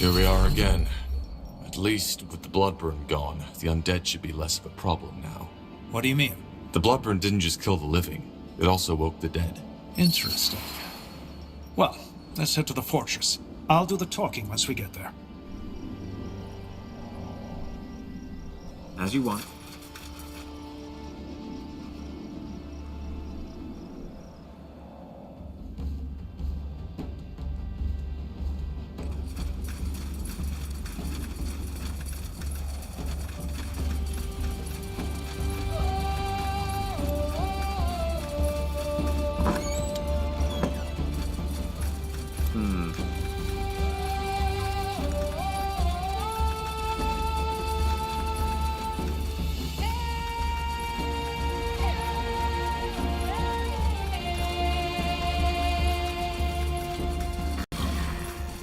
Here we are again. At least, with the bloodburn gone, the undead should be less of a problem now. What do you mean? The bloodburn didn't just kill the living, it also woke the dead. Interesting. Well, let's head to the fortress. I'll do the talking once we get there. As you want.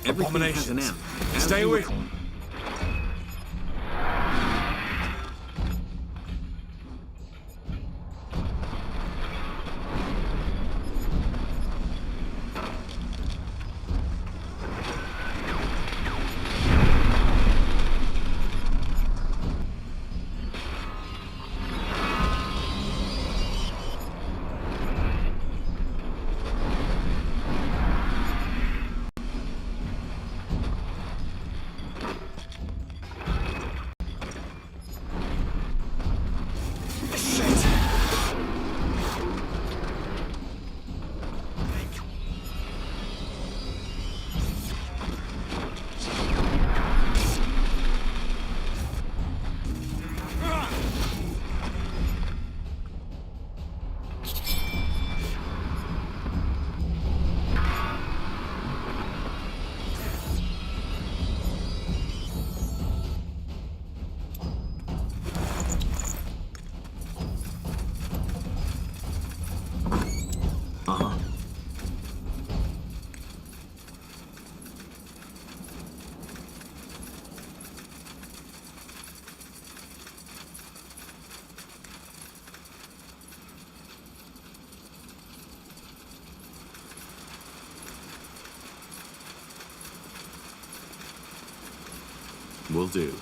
Everything has an end. Stay away. Will do.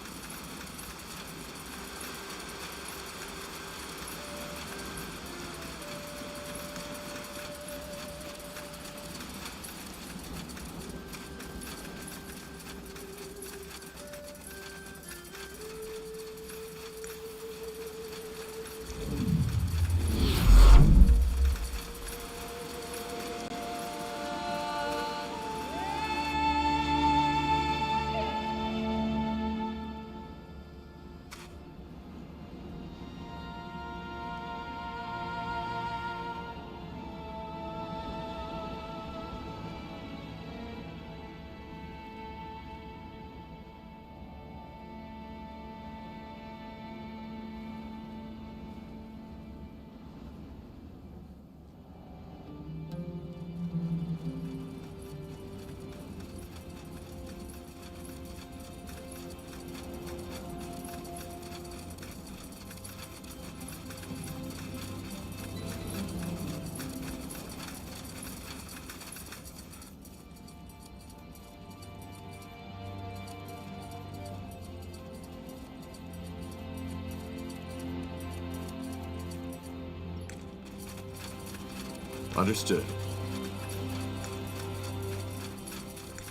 Understood.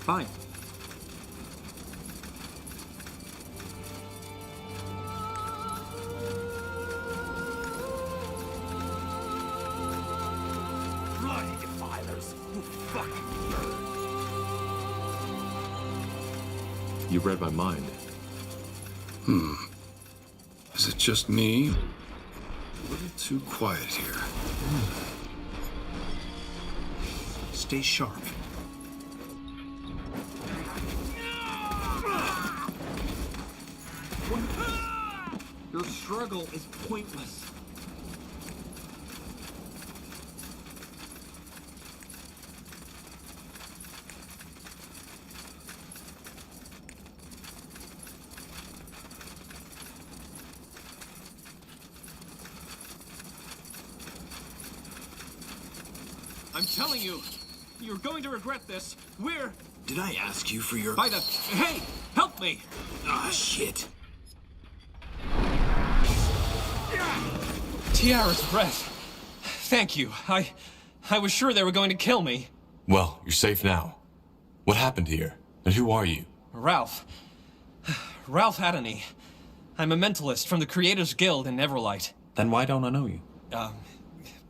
Fine. Bloody defilers, you fucking bird. You read my mind. Is it just me? A little too quiet here. Stay sharp. Your struggle is pointless. I'm telling you, you're going to regret this. We're Did I ask you for your... By the... Hey! Help me! Ah, shit. Tiara's breath. Thank you. I was sure they were going to kill me. Well, you're safe now. What happened here? And who are you? Ralph. Ralph Feadhna. I'm a mentalist from the Creators Guild in Neverlight. Then why don't I know you?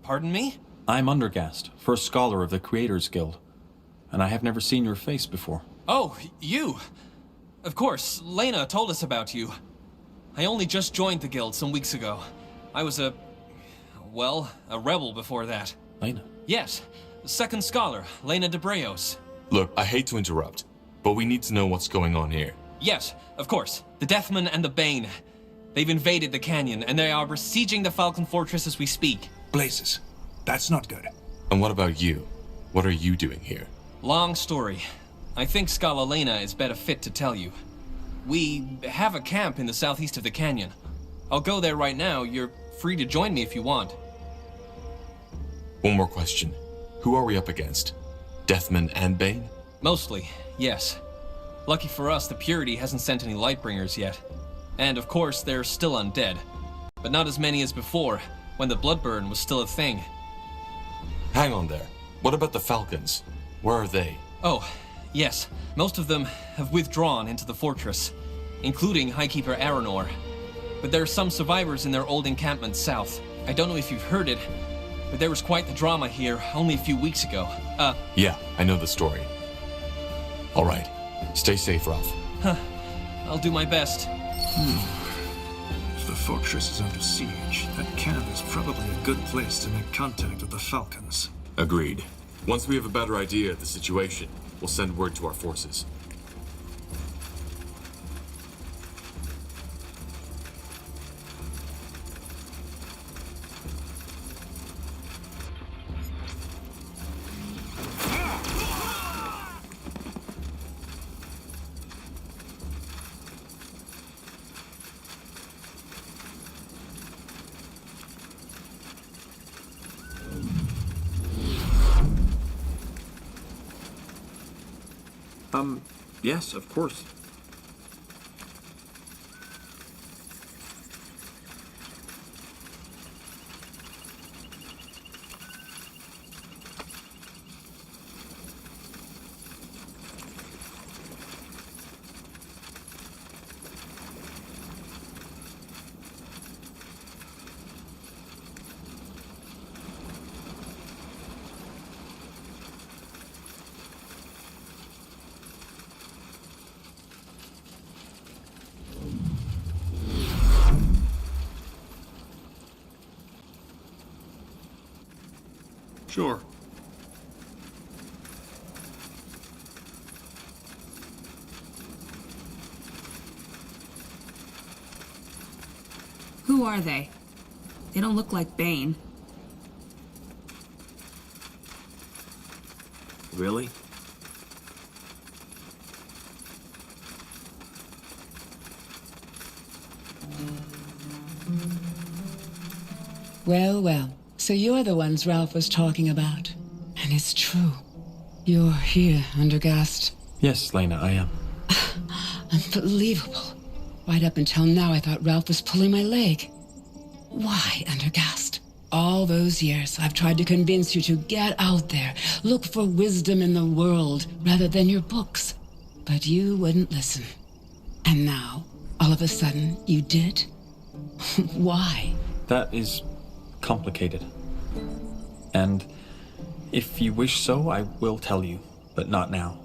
Pardon me? I'm Undergast, first scholar of the Creators Guild. And I have never seen your face before. Oh, you. Of course, Lena told us about you. I only just joined the guild some weeks ago. I was a rebel before that. Lena? Yes, second scholar, Lena de Breos. Look, I hate to interrupt, but we need to know what's going on here. Yes, of course. The Deathman and the Bane. They've invaded the canyon, and they are besieging the Falcon Fortress as we speak. Blazes. That's not good. And what about you? What are you doing here? Long story. I think Scala Lena is better fit to tell you. We have a camp in the southeast of the canyon. I'll go there right now. You're free to join me if you want. One more question. Who are we up against? Deathman and Bane? Mostly, yes. Lucky for us, the Purity hasn't sent any Lightbringers yet. And of course, they're still undead. But not as many as before, when the Bloodburn was still a thing. Hang on there. What about the Falcons? Where are they? Oh, yes. Most of them have withdrawn into the fortress, including Highkeeper Aranor. But there are some survivors in their old encampment south. I don't know if you've heard it, but there was quite the drama here only a few weeks ago. Yeah, I know the story. All right. Stay safe, Ralph. I'll do my best. If the fortress is under siege, that camp is probably a good place to make contact with the Falcons. Agreed. Once we have a better idea of the situation, we'll send word to our forces. Yes, of course. Sure. Who are they? They don't look like Bane. Really? Well, well. So you're the ones Ralph was talking about. And it's true. You're here, Undergast. Yes, Lena, I am. Unbelievable. Right up until now, I thought Ralph was pulling my leg. Why, Undergast? All those years, I've tried to convince you to get out there, look for wisdom in the world, rather than your books. But you wouldn't listen. And now, all of a sudden, you did? Why? That is complicated. And if you wish so, I will tell you, but not now.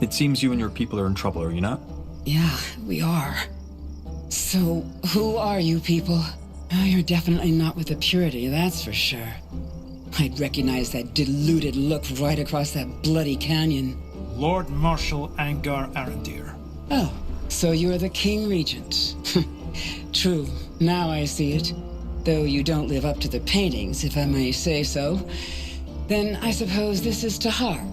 It seems you and your people are in trouble, are you not? Yeah, we are. So, who are you people? Oh, you're definitely not with the Purity, that's for sure. I'd recognize that deluded look right across that bloody canyon. Lord Marshal Angar Arandir. Oh, so you're the King Regent. True, now I see it. Though you don't live up to the paintings, if I may say so. Then I suppose this is Tahar,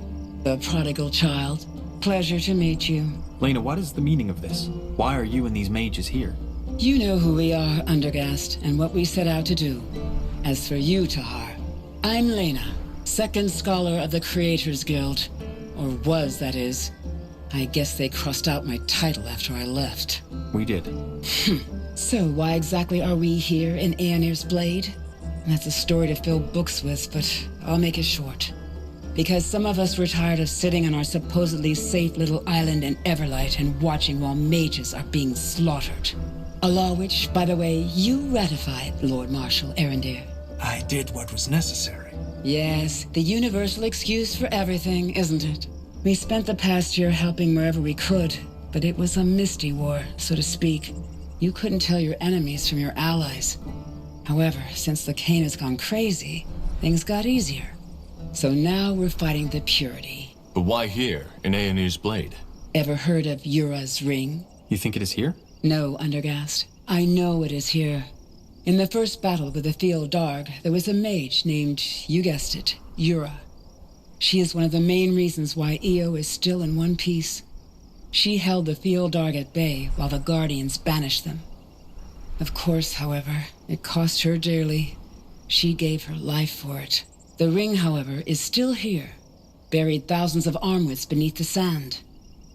the prodigal child. Pleasure to meet you. Lena, what is the meaning of this? Why are you and these mages here? You know who we are, Undergast, and what we set out to do. As for you, Tahar, I'm Lena, second scholar of the Creators Guild. Or was, that is. I guess they crossed out my title after I left. We did. So why exactly are we here in Aeonir's Blade? That's a story to fill books with, but I'll make it short. Because some of us were tired of sitting on our supposedly safe little island in Everlight and watching while mages are being slaughtered. A law which, by the way, you ratified, Lord Marshal Erendir. I did what was necessary. Yes, the universal excuse for everything, isn't it? We spent the past year helping wherever we could, but it was a misty war, so to speak. You couldn't tell your enemies from your allies. However, since the Cain has gone crazy, things got easier. So now we're fighting the Purity. But why here, in Aeonir's Blade? Ever heard of Yura's Ring? You think it is here? No, Undergast. I know it is here. In the first battle with the Field Darg, there was a mage named, you guessed it, Yura. She is one of the main reasons why Io is still in one piece. She held the Field Darg at bay while the Guardians banished them. Of course, however, it cost her dearly. She gave her life for it. The ring, however, is still here, buried thousands of armwits beneath the sand.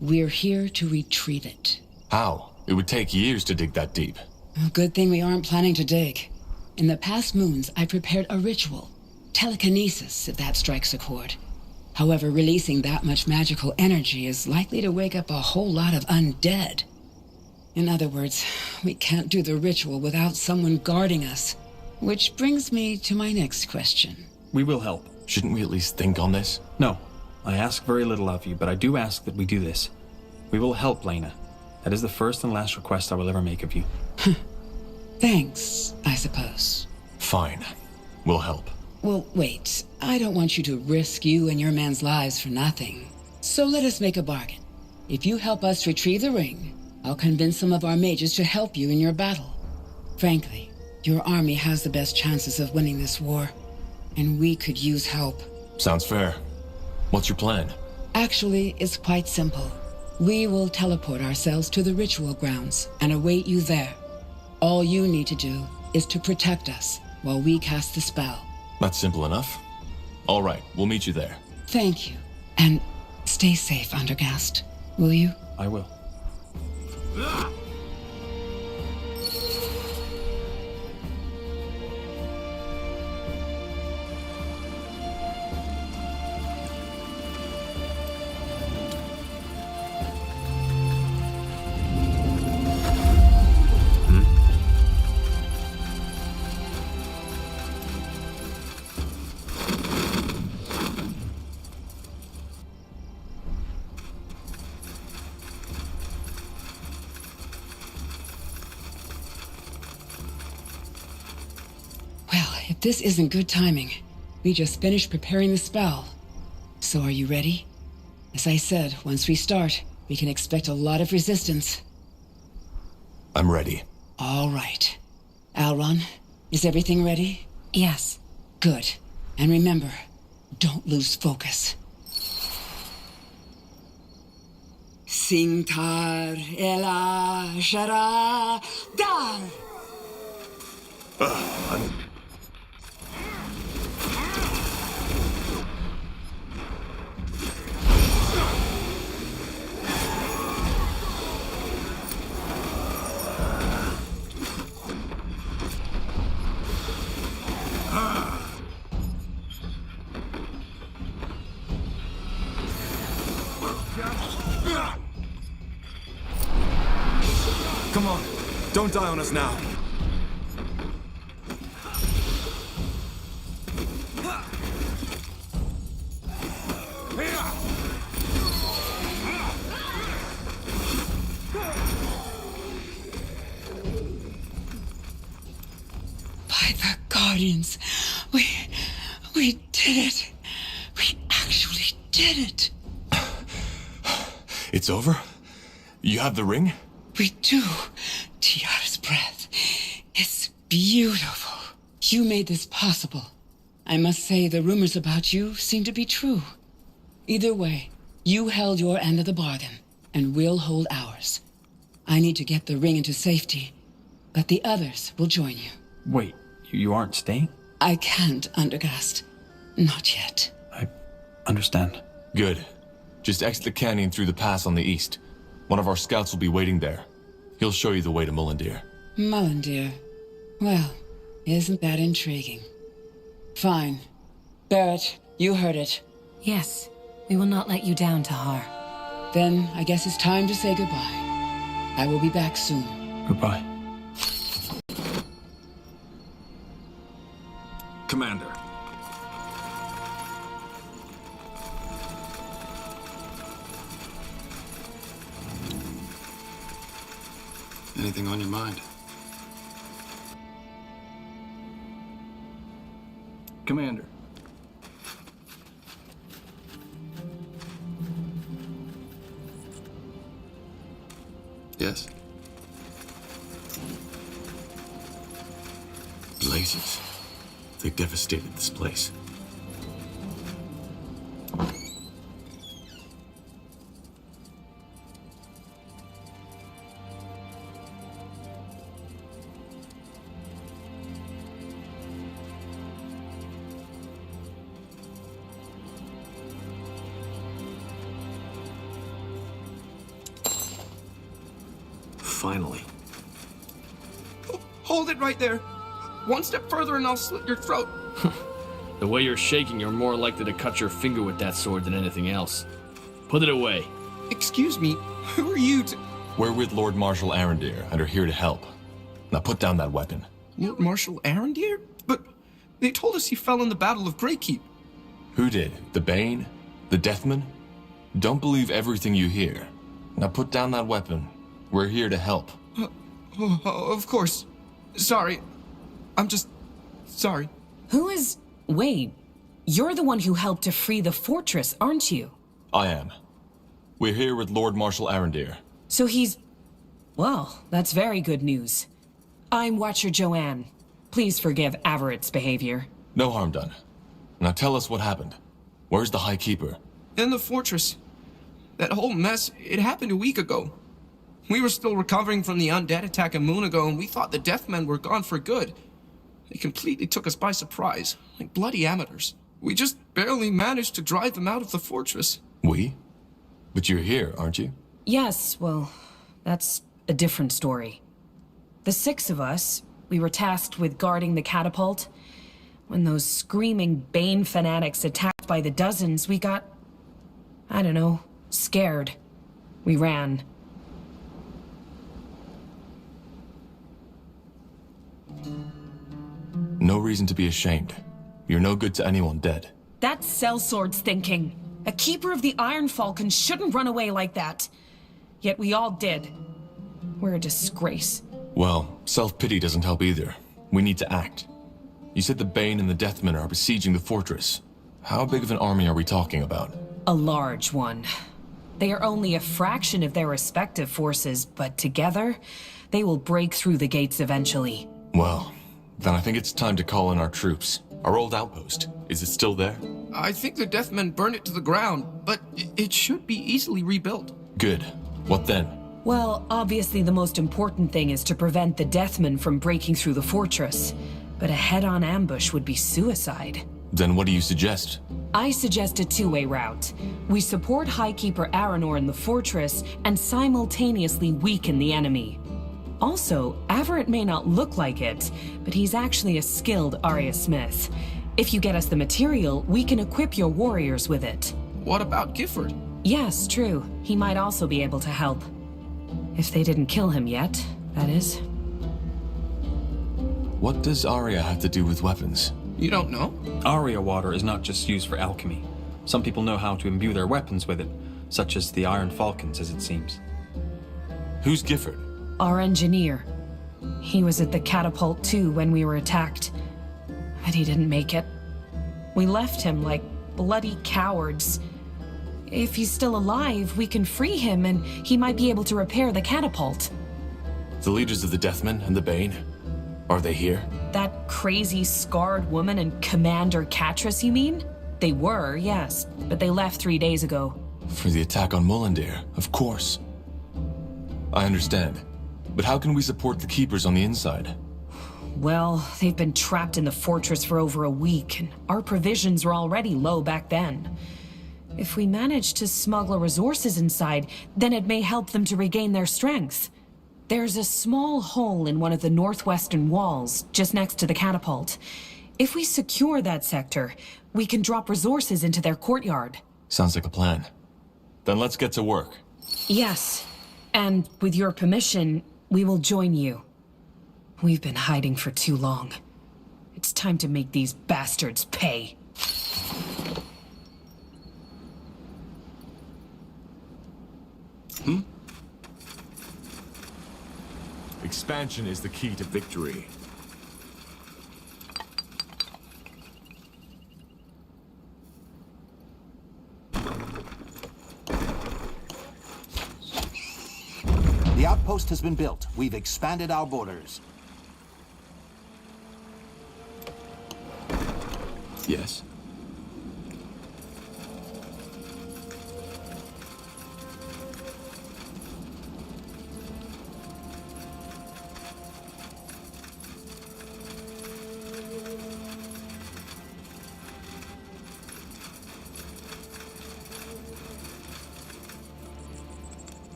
We're here to retrieve it. How? It would take years to dig that deep. Good thing we aren't planning to dig. In the past moons, I prepared a ritual. Telekinesis, if that strikes a chord. However, releasing that much magical energy is likely to wake up a whole lot of undead. In other words, we can't do the ritual without someone guarding us. Which brings me to my next question. We will help. Shouldn't we at least think on this? No. I ask very little of you, but I do ask that we do this. We will help Lena. That is the first and last request I will ever make of you. Thanks, I suppose. Fine. We'll help. Well, wait. I don't want you to risk you and your man's lives for nothing. So let us make a bargain. If you help us retrieve the ring, I'll convince some of our mages to help you in your battle. Frankly, your army has the best chances of winning this war, and we could use help. Sounds fair. What's your plan? Actually, it's quite simple. We will teleport ourselves to the ritual grounds and await you there. All you need to do is to protect us while we cast the spell. That's simple enough. All right, we'll meet you there. Thank you. And stay safe, Undergast. Will you? I will. If this isn't good timing, we just finished preparing the spell. So are you ready? As I said, once we start, we can expect a lot of resistance. I'm ready. All right. Alron, is everything ready? Yes. Good. And remember, don't lose focus. Singtar ela shara dar! Come on, don't die on us now. By the Guardians, we did it. We actually did it. It's over? You have the ring? We do. Tiara's breath. It's beautiful. You made this possible. I must say the rumors about you seem to be true. Either way, you held your end of the bargain, and we'll hold ours. I need to get the ring into safety, but the others will join you. Wait, you aren't staying? I can't, Undergast. Not yet. I understand. Good. Just exit the canyon through the pass on the east. One of our scouts will be waiting there. He'll show you the way to Mullendeer. Mullendeer. Well, isn't that intriguing? Fine. Barrett, you heard it. Yes, we will not let you down, Tahar. Then I guess it's time to say goodbye. I will be back soon. Goodbye. Commander. Anything on your mind? Commander. Yes? Blazes. They devastated this place. Finally. Hold it right there. One step further and I'll slit your throat. The way you're shaking, you're more likely to cut your finger with that sword than anything else. Put it away. Excuse me, who are you to... We're with Lord Marshal Arendeer and are here to help. Now put down that weapon. Lord Marshal Arendeer? But they told us he fell in the Battle of Greykeep. Who did? The Bane? The Deathman? Don't believe everything you hear. Now put down that weapon. We're here to help. Of course. Sorry. I'm just... sorry. Who is... Wait, you're the one who helped to free the fortress, aren't you? I am. We're here with Lord Marshal Arendeer. So he's... Well, that's very good news. I'm Watcher Joanne. Please forgive Averett's behavior. No harm done. Now tell us what happened. Where's the High Keeper? In the fortress. That whole mess, it happened a week ago. We were still recovering from the undead attack a moon ago, and we thought the Deathmen were gone for good. They completely took us by surprise, like bloody amateurs. We just barely managed to drive them out of the fortress. We? But you're here, aren't you? Yes, well, that's a different story. The 6 of us, we were tasked with guarding the catapult. When those screaming Bane fanatics attacked by the dozens, we got... I don't know, scared. We ran. No reason to be ashamed. You're no good to anyone dead. That's Sellsword's thinking. A keeper of the Iron Falcon shouldn't run away like that. Yet we all did. We're a disgrace. Well, self-pity doesn't help either. We need to act. You said the Bane and the Deathmen are besieging the fortress. How big of an army are we talking about? A large one. They are only a fraction of their respective forces, but together, they will break through the gates eventually. Well, then I think it's time to call in our troops. Our old outpost. Is it still there? I think the Deathmen burned it to the ground, but it should be easily rebuilt. Good. What then? Well, obviously the most important thing is to prevent the Deathmen from breaking through the fortress. But a head-on ambush would be suicide. Then what do you suggest? I suggest a two-way route. We support Highkeeper Arenor in the fortress and simultaneously weaken the enemy. Also, Averett may not look like it, but he's actually a skilled Arya Smith. If you get us the material, we can equip your warriors with it. What about Gifford? Yes, true. He might also be able to help. If they didn't kill him yet, that is. What does Arya have to do with weapons? You don't know? Arya water is not just used for alchemy. Some people know how to imbue their weapons with it, such as the Iron Falcons, as it seems. Who's Gifford? Our engineer. He was at the catapult too when we were attacked. But he didn't make it. We left him like bloody cowards. If he's still alive, we can free him and he might be able to repair the catapult. The leaders of the Deathmen and the Bane? Are they here? That crazy scarred woman and Commander Catrus, you mean? They were, yes, but they left 3 days ago. For the attack on Mullendeer, of course. I understand. But how can we support the Keepers on the inside? Well, they've been trapped in the fortress for over a week, and our provisions were already low back then. If we manage to smuggle resources inside, then it may help them to regain their strength. There's a small hole in one of the northwestern walls, just next to the catapult. If we secure that sector, we can drop resources into their courtyard. Sounds like a plan. Then let's get to work. Yes, and with your permission, we will join you. We've been hiding for too long. It's time to make these bastards pay. Expansion is the key to victory. The outpost has been built. We've expanded our borders. Yes.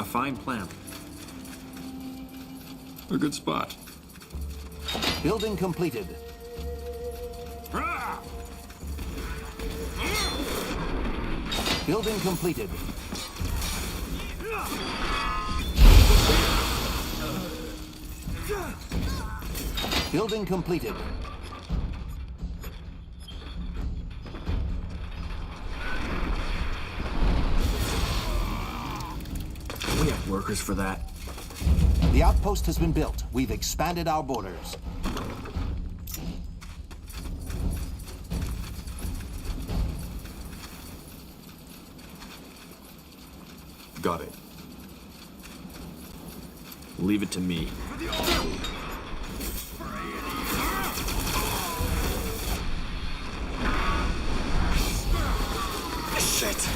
A fine plan. A good spot. Building completed. Building completed. Building completed. We have workers for that. The outpost has been built. We've expanded our borders. Got it. Leave it to me. Shit.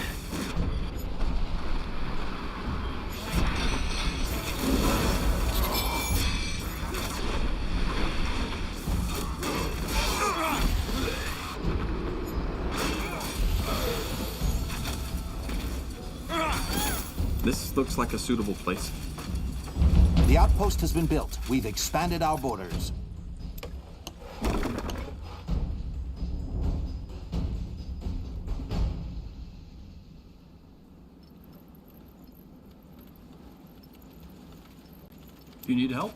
This looks like a suitable place. The outpost has been built. We've expanded our borders. You need help?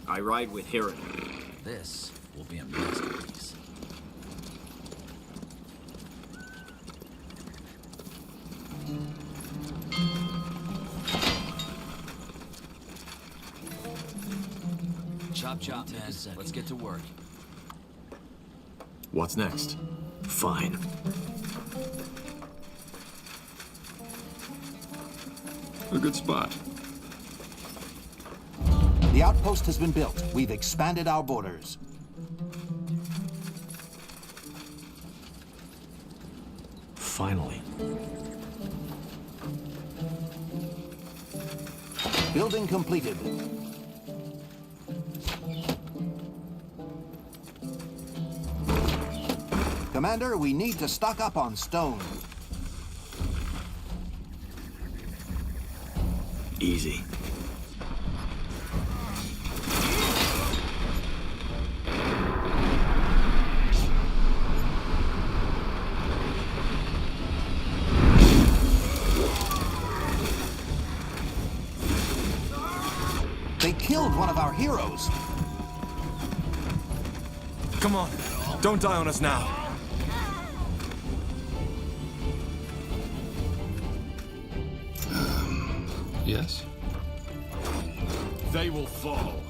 I ride with Hiran. This will be a masterpiece. Chop chop, man. Let's get to work. What's next? Fine. A good spot. The outpost has been built. We've expanded our borders. Finally. Building completed. Commander, we need to stock up on stone. Easy. They killed one of our heroes. Come on. Don't die on us now. Yes? They will fall.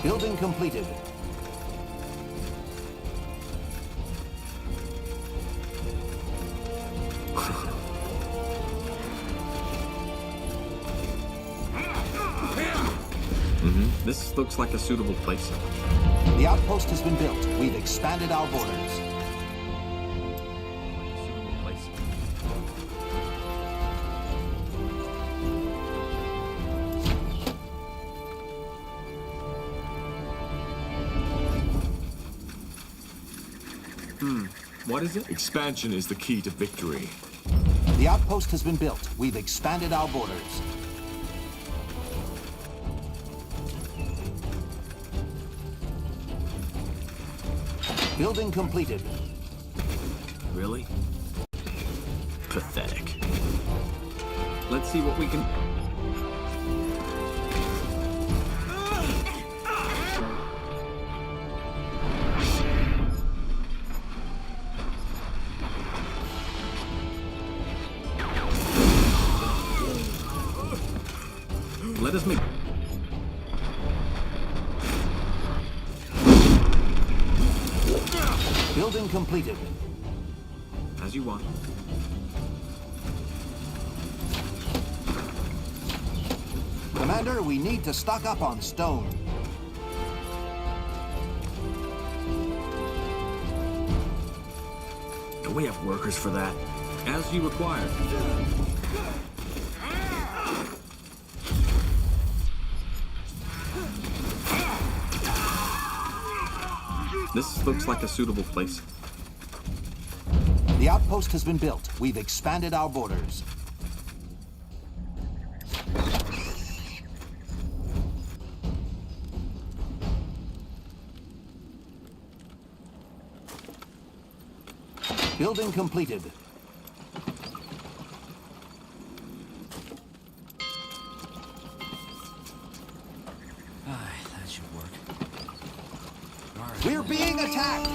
Building completed. This looks like a suitable place. The outpost has been built. We've expanded our borders. Suitable place. What is it? Expansion is the key to victory. The outpost has been built. We've expanded our borders. Building completed. Really? Pathetic. Let's see what we can... Let us make... Building completed. As you want. Commander, we need to stock up on stone. Do we have workers for that? As you require. This looks like a suitable place. The outpost has been built. We've expanded our borders. Building completed. That should work. All right. We're being attacked!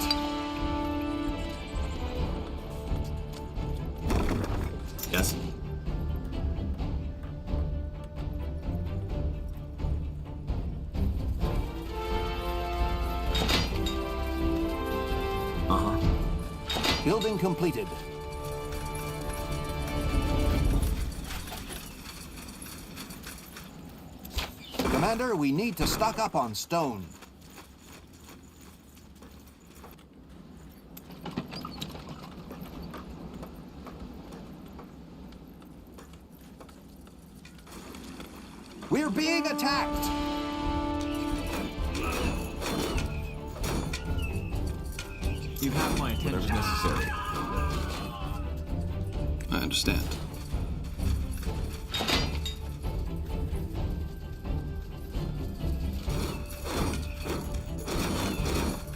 Yes? Uh-huh. Building completed. Commander, we need to stock up on stone. We're being attacked! You have my attention. Whatever's necessary. I understand.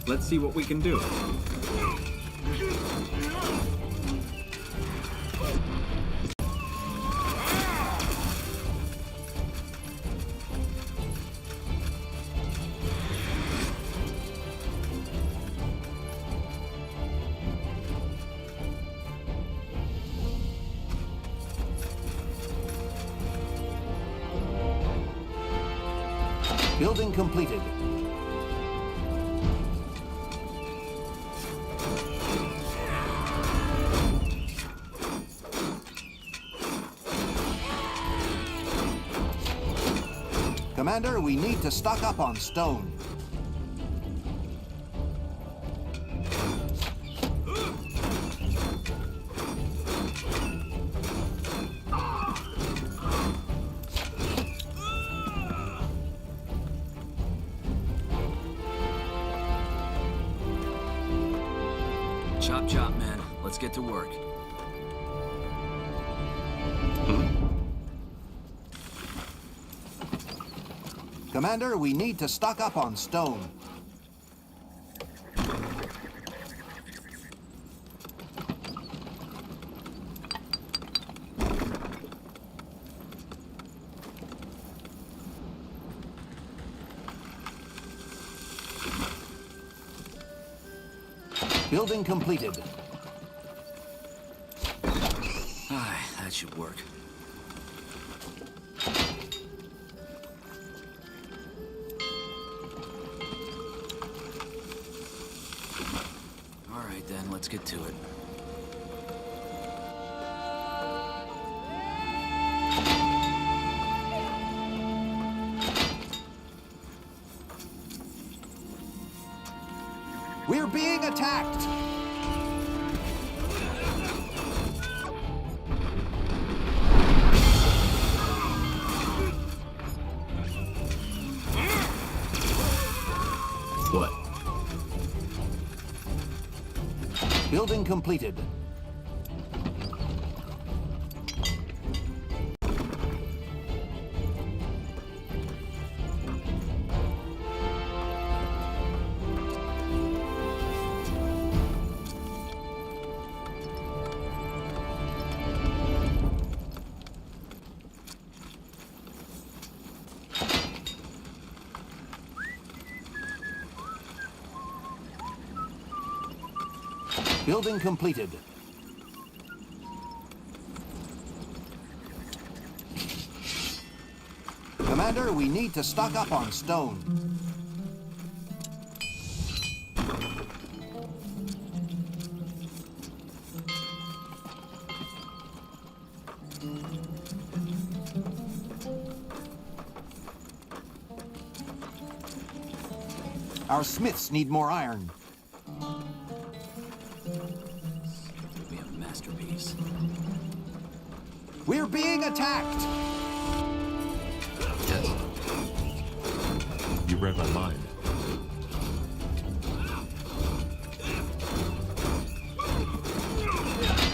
Let's see what we can do. Building completed. Commander, we need to stock up on stone. Chop chop, man. Let's get to work. Commander, we need to stock up on stone. Building completed. That should work. All right, then, let's get to it. We're being attacked! What? Building completed. Building completed. Commander, we need to stock up on stone. Our smiths need more iron. We have masterpiece. We're being attacked! Yes. You read my mind.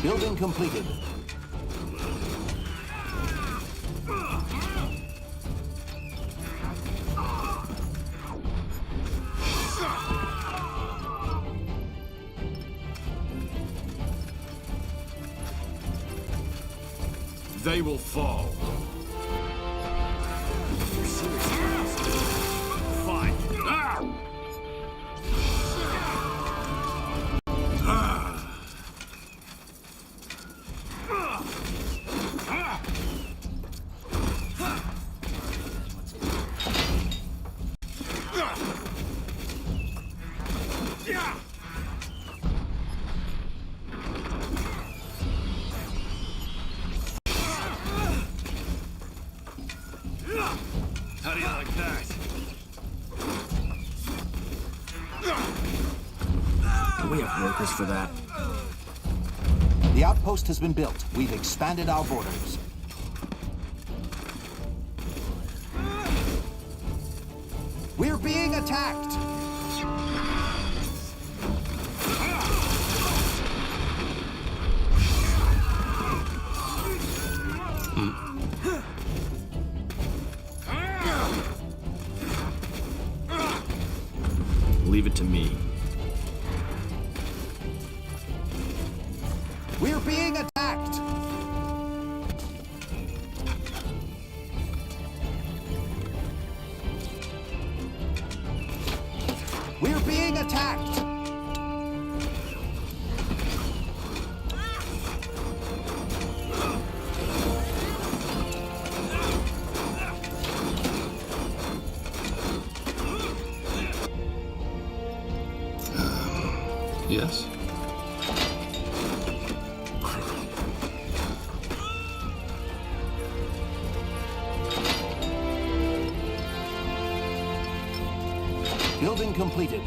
Building completed. They will fall. Fine. How do you like that? Do we have workers for that? The outpost has been built. We've expanded our borders. We're being attacked! Leave it to me. We're being attacked! We're being attacked! Yes? Building completed.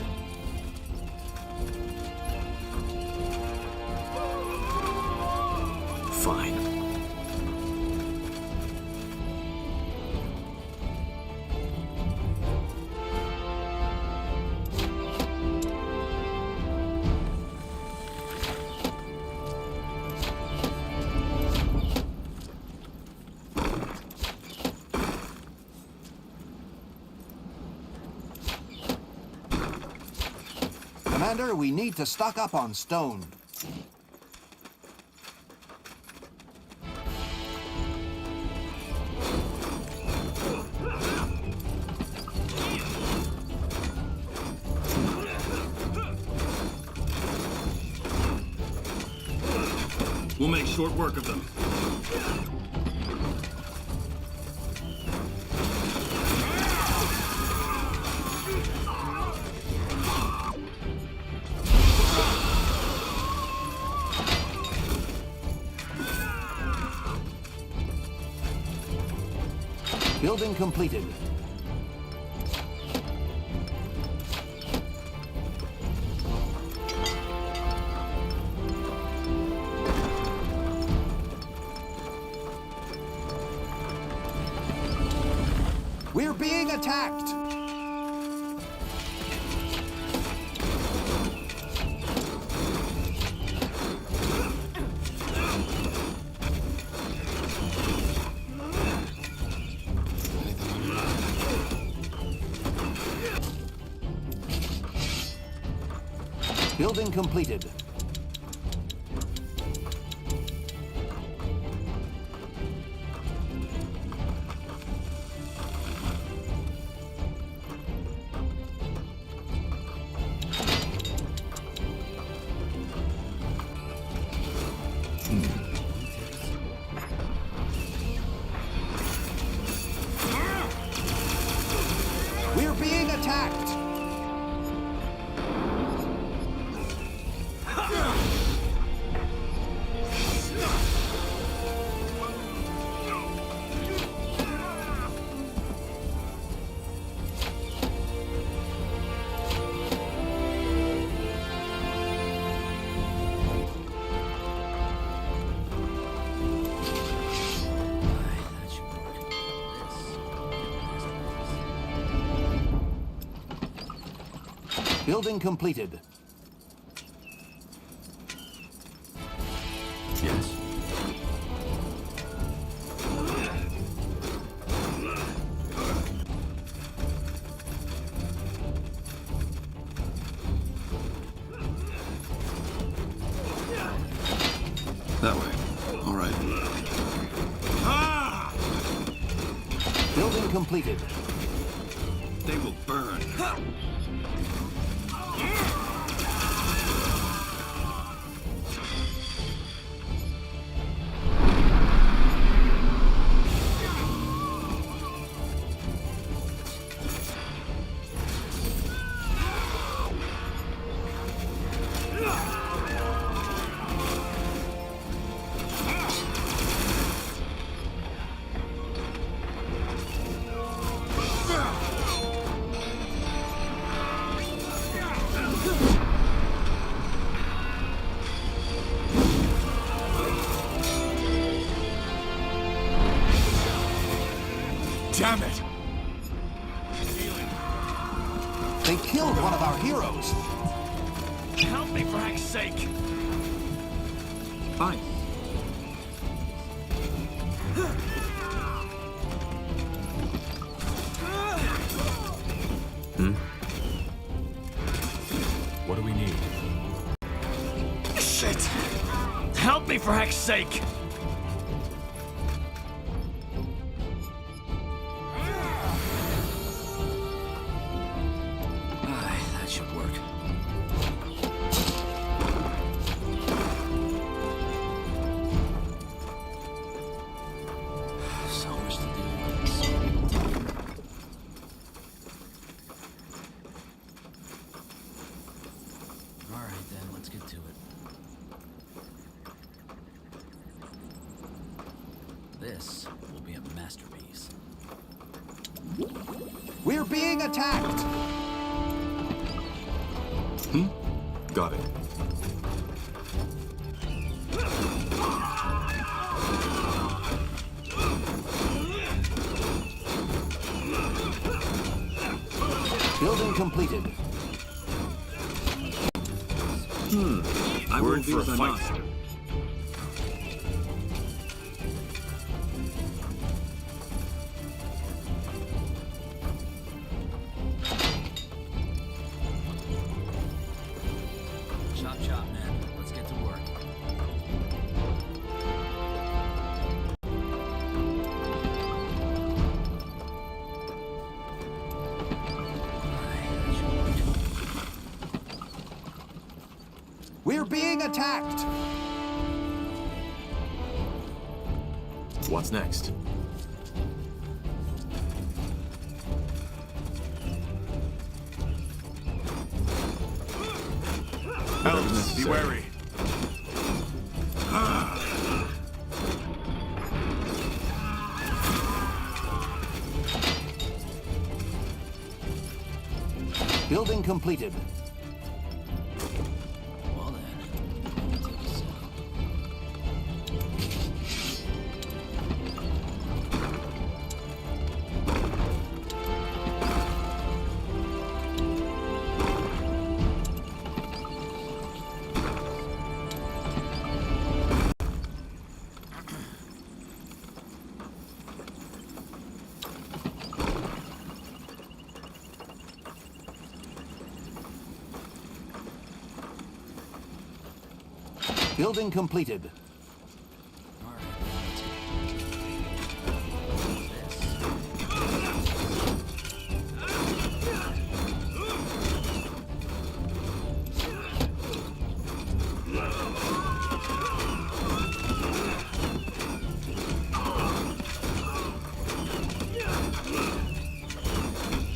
Fine. Commander, we need to stock up on stone. We'll make short work of them. Building completed. being attacked! Building completed. We're being attacked! Building completed. Yes. That way. All right. Building completed. They will burn. Damn it! They killed one of our heroes. Help me, for heck's sake! Fine. What do we need? Shit! Help me, for heck's sake! That should work. So much to do. All right, then, let's get to it. This will be a masterpiece. We're being attacked! Got it. Building completed. I We're will in do for a as I fight. must. Chop, chop, man. Let's get to work. We're being attacked! What's next? Elves, be wary. Building completed. Well then, take a sip. Building completed.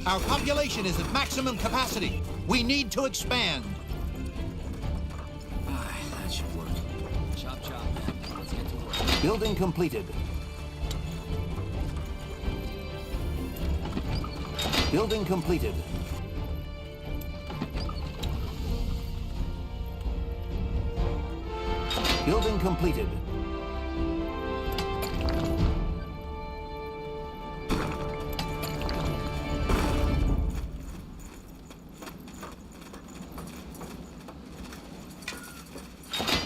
Our population is at maximum capacity. We need to expand. That should work. Chop, chop, man. Let's get to work. Building completed. Building completed. Building completed.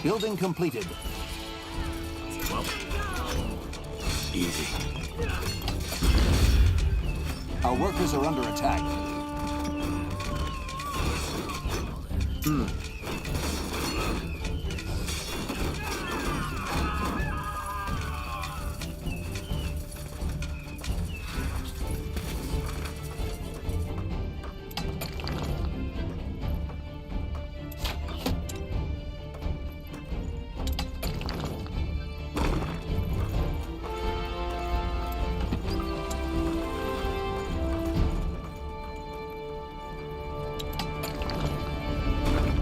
Building completed. Well, easy. Our workers are under attack.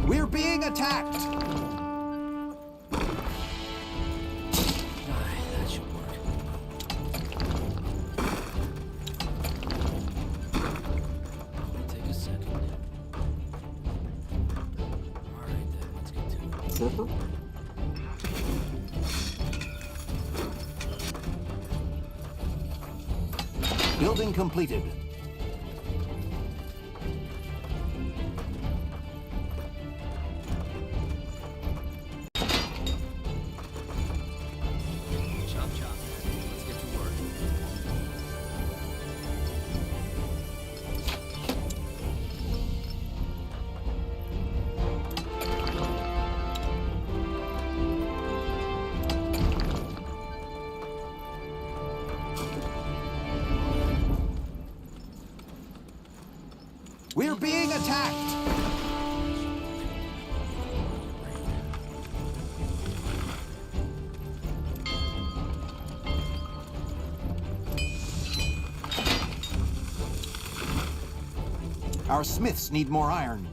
We're being attacked! That should work. Take a second. Alright then, let's get to it. Building completed. Chop, chop, man. Let's get to work. We're being attacked! Our smiths need more iron.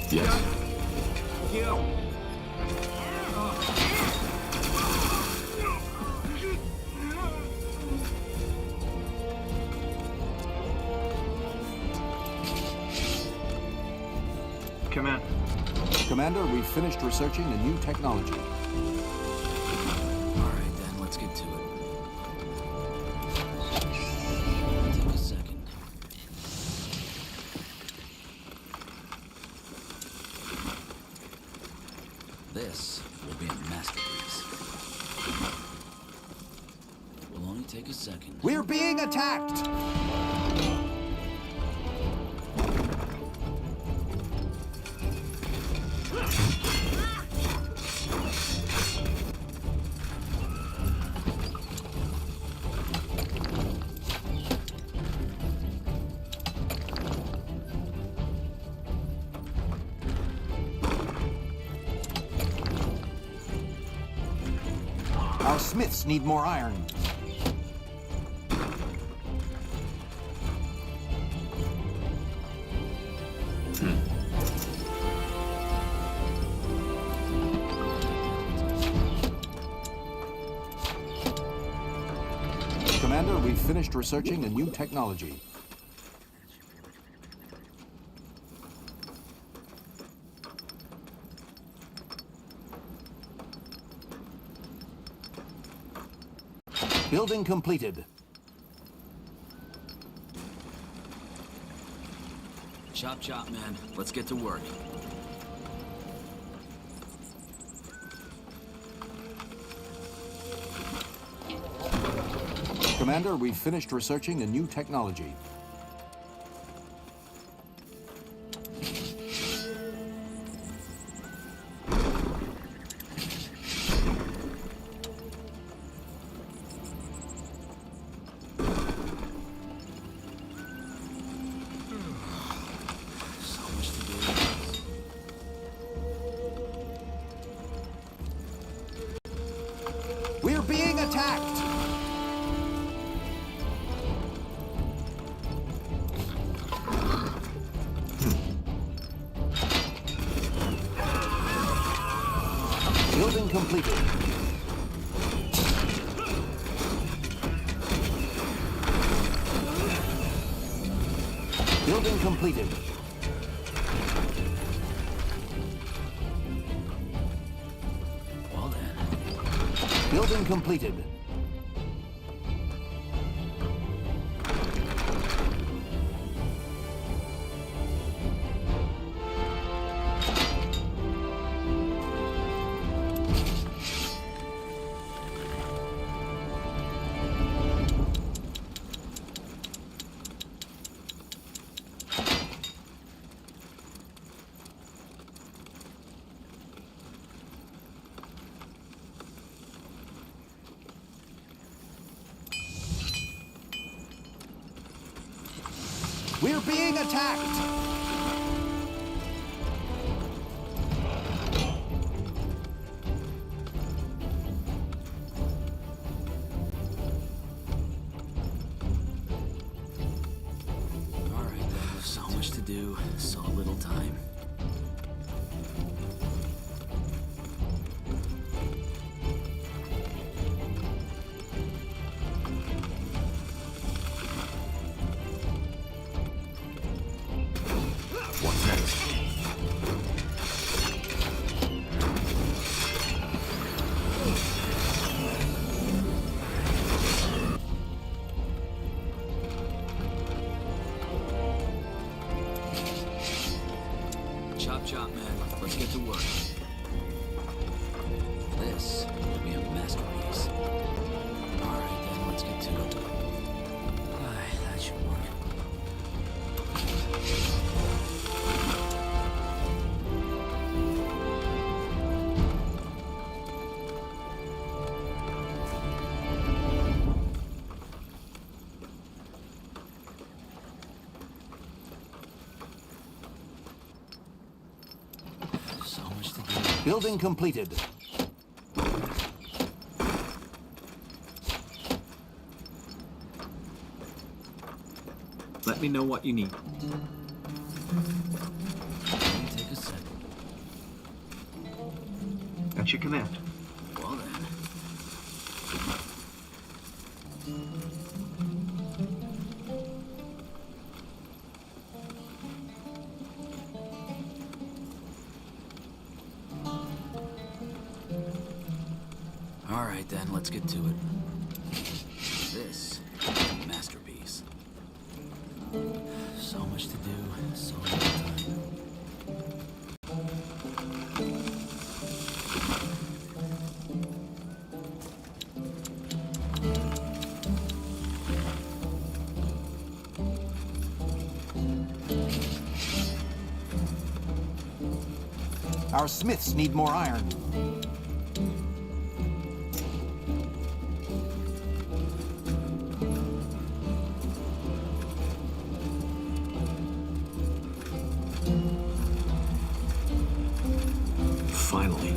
Yes. Command. Commander, we've finished researching a new technology. Alright then, let's get to it. Take a second. This will be a masterpiece. It will only take a second. We're being attacked! Our smiths need more iron. Commander, we've finished researching a new technology. Building completed. Chop chop, man. Let's get to work. Commander, we've finished researching a new technology. We're being attacked! Building completed. Building completed. Well then. Building completed. We're being attacked! All right, then. There's so much to do, so little time. What's next? Chop chop, man. Let's get to work. This will be a masterpiece. All right, then. Let's get to it. Aye, that should work. So much to do. Building completed. Let me know what you need. Take a sec. At your command. Well then. All right, then. Let's get to it. This is a masterpiece. So much to do, so little time. Our smiths need more iron. Finally.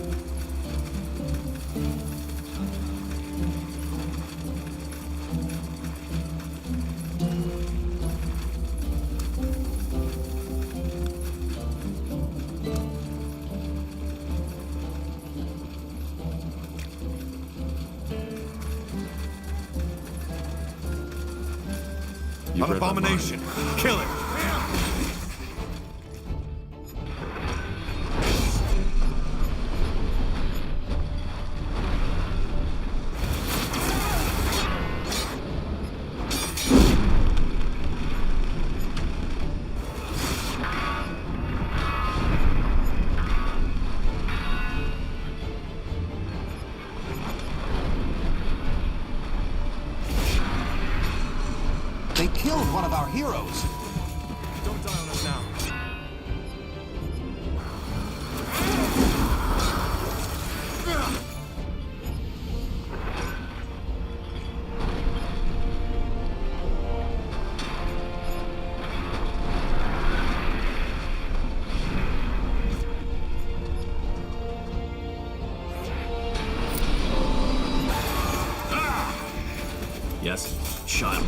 An abomination! Kill it! killed one of our heroes. Don't die on us now. Yes, shot him.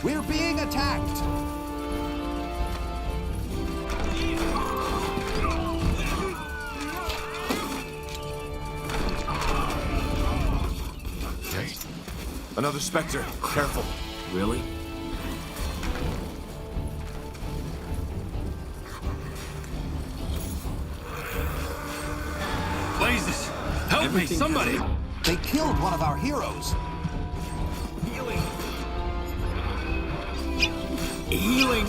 We're being attacked. Another Spectre. Careful. Really? Blazes! Help me, somebody! They killed one of our heroes. Healing!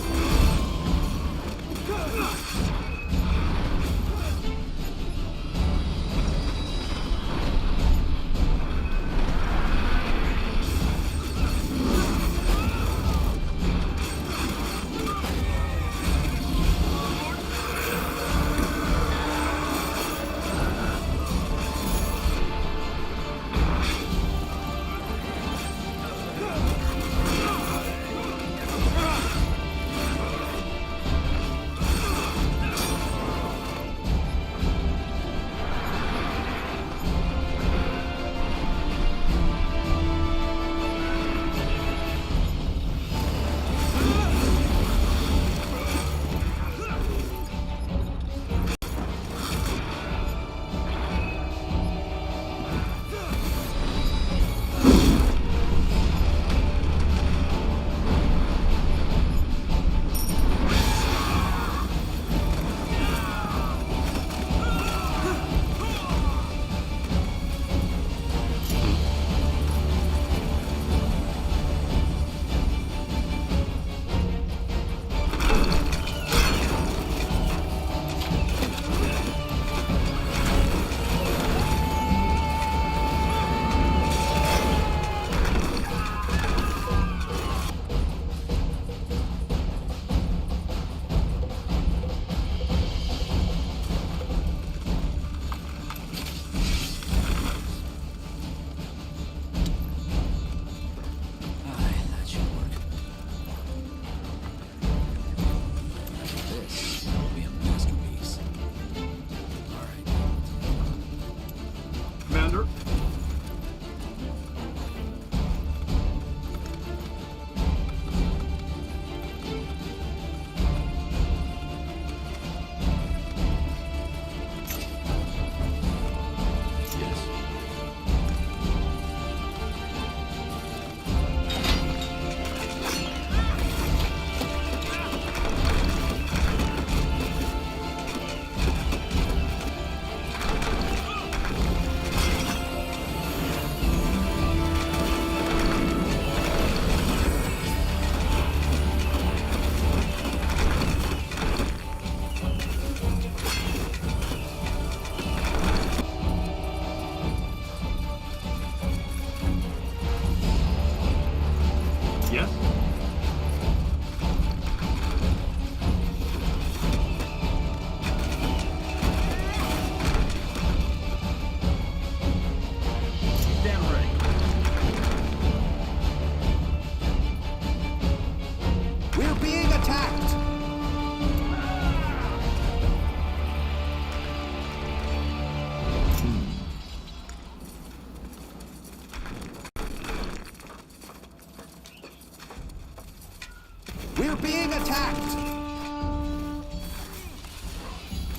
We're being attacked!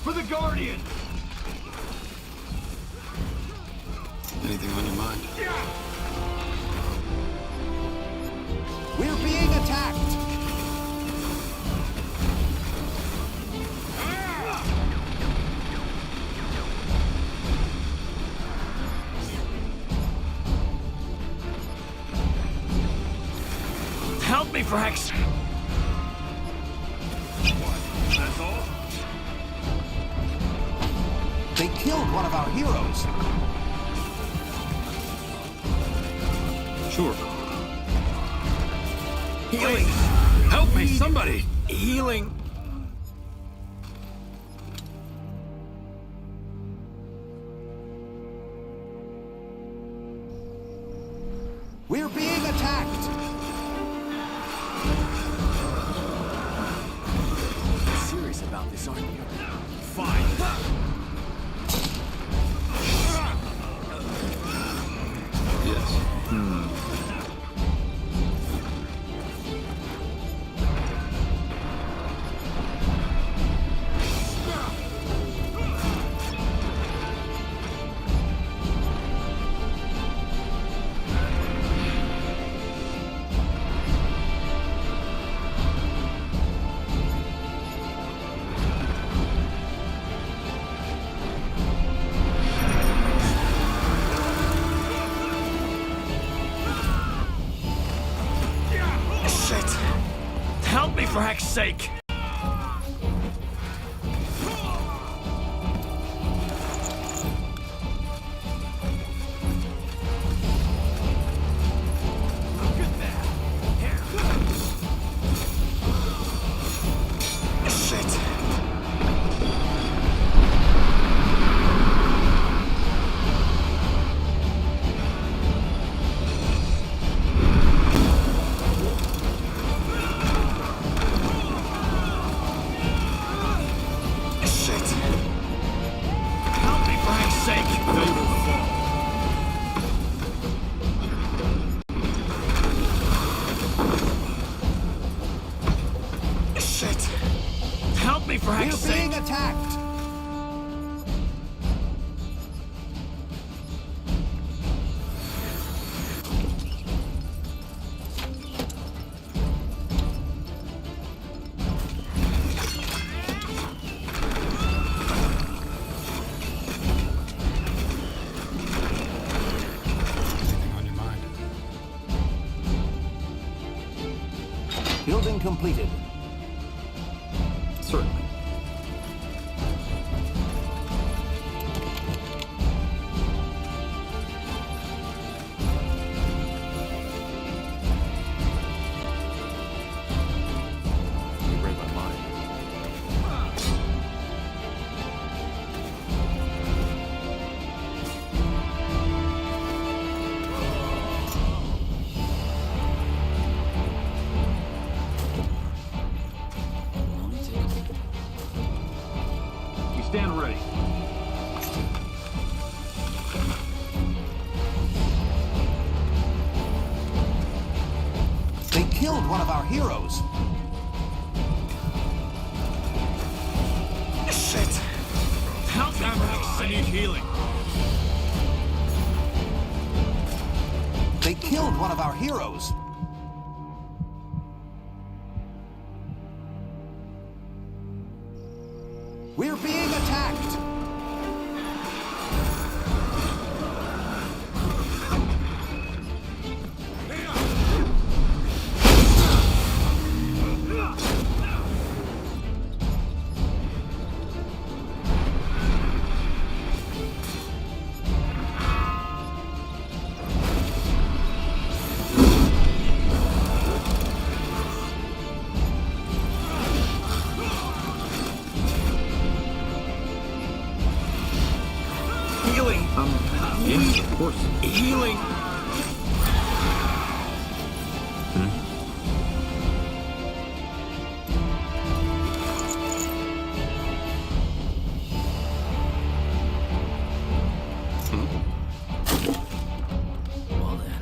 For the Guardian! Anything on your mind? We're being attacked! Help me, for heck's... That's all? They killed one of our heroes. Sure. Healing! Help me, somebody! Healing! We're being attacked! Serious about this, aren't you? Fine. Yes. Shit! Help me, for heck's sake! Shit! Shit! Help me, for heck's sake! They will fall. Shit! Help me, for heck's We're being sake! attacked! Anything on your mind? Building completed. Certainly. You read my mind. Only take We stand ready. They killed one of our heroes. Shit! Help me, for heck's sake! I need healing. They killed one of our heroes. We're being attacked! Healing! Yes, of course. Healing! Well then.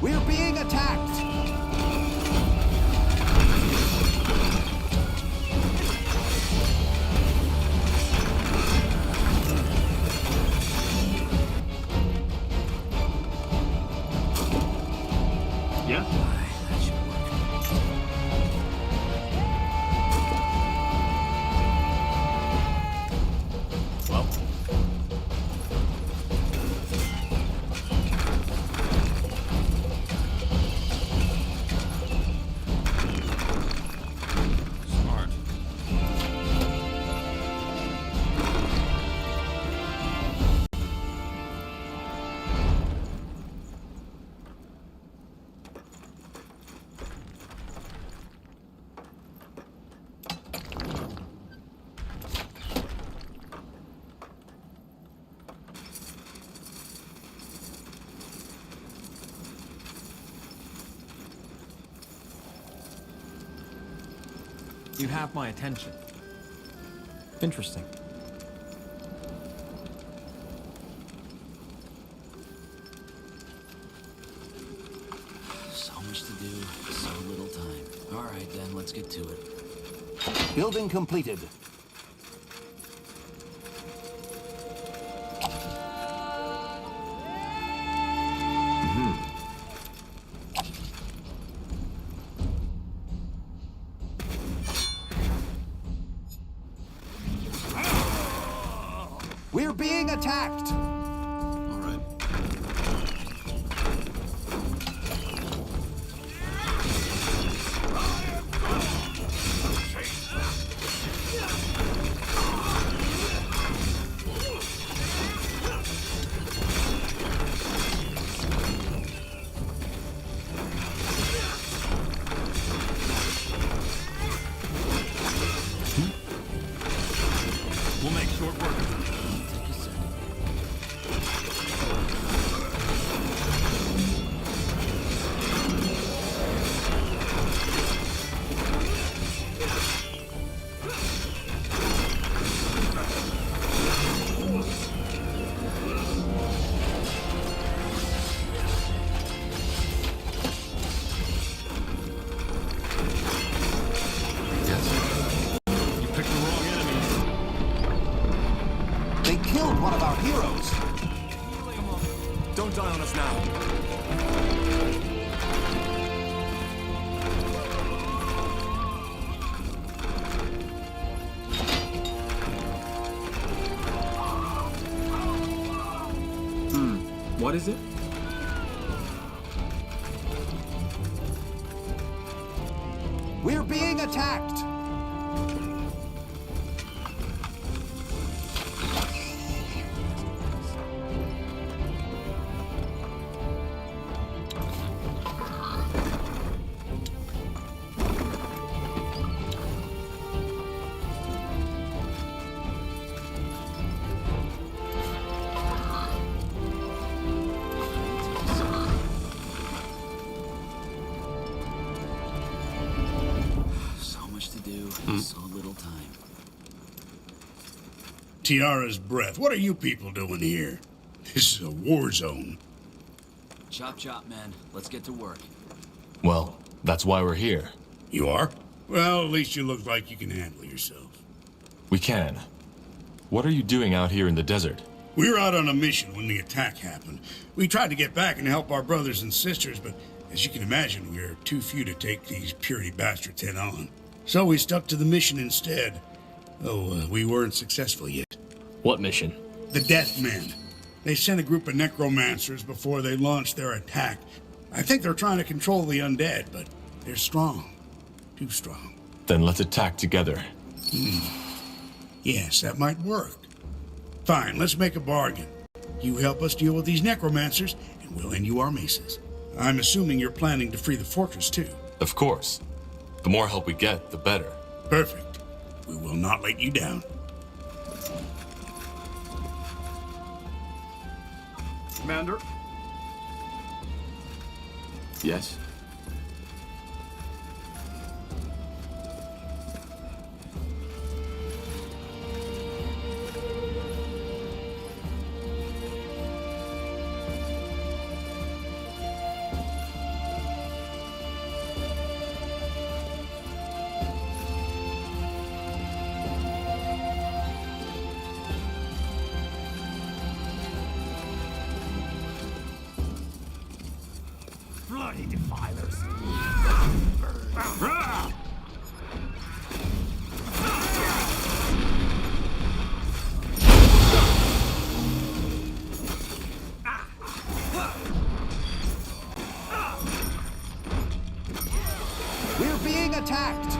We're being attacked! Yes? That should work. You have my attention. Interesting. So much to do, so little time. All right, then, let's get to it. Building completed. We're being attacked! All right. We'll make short work of them. Take a second. You picked the wrong enemy. They killed one of our heroes! Don't die on us now. What is it? We're being attacked! So much to do, so little time. Tiara's breath. What are you people doing here? This is a war zone. Chop chop, man. Let's get to work. Well, that's why we're here. You are? Well, at least you look like you can handle yourself. We can. What are you doing out here in the desert? We were out on a mission when the attack happened. We tried to get back and help our brothers and sisters, but as you can imagine, we're too few to take these purity bastards head on. So we stuck to the mission instead. Though we weren't successful yet. What mission? The Death Men. They sent a group of necromancers before they launched their attack. I think they're trying to control the undead, but they're strong. Too strong. Then let's attack together. Yes, that might work. Fine, let's make a bargain. You help us deal with these necromancers, and we'll lend you our maces. I'm assuming you're planning to free the fortress, too. Of course. The more help we get, the better. Perfect. We will not let you down. Commander? Yes? Bloody defilers. We're being attacked!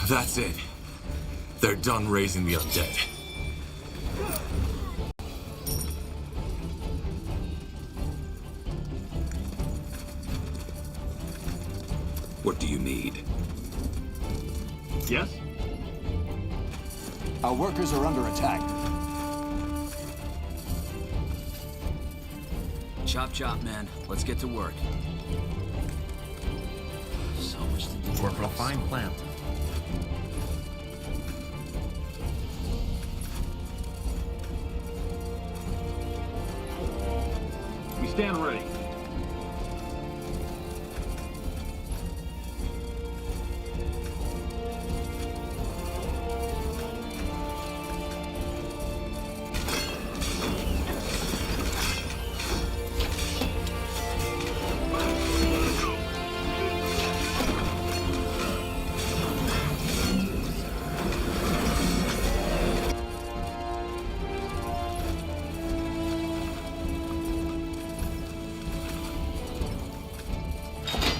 That's it. They're done raising the undead. What do you need? Yes? Our workers are under attack. Chop chop, man. Let's get to work. So much to do. Work for a fine plant. We stand ready.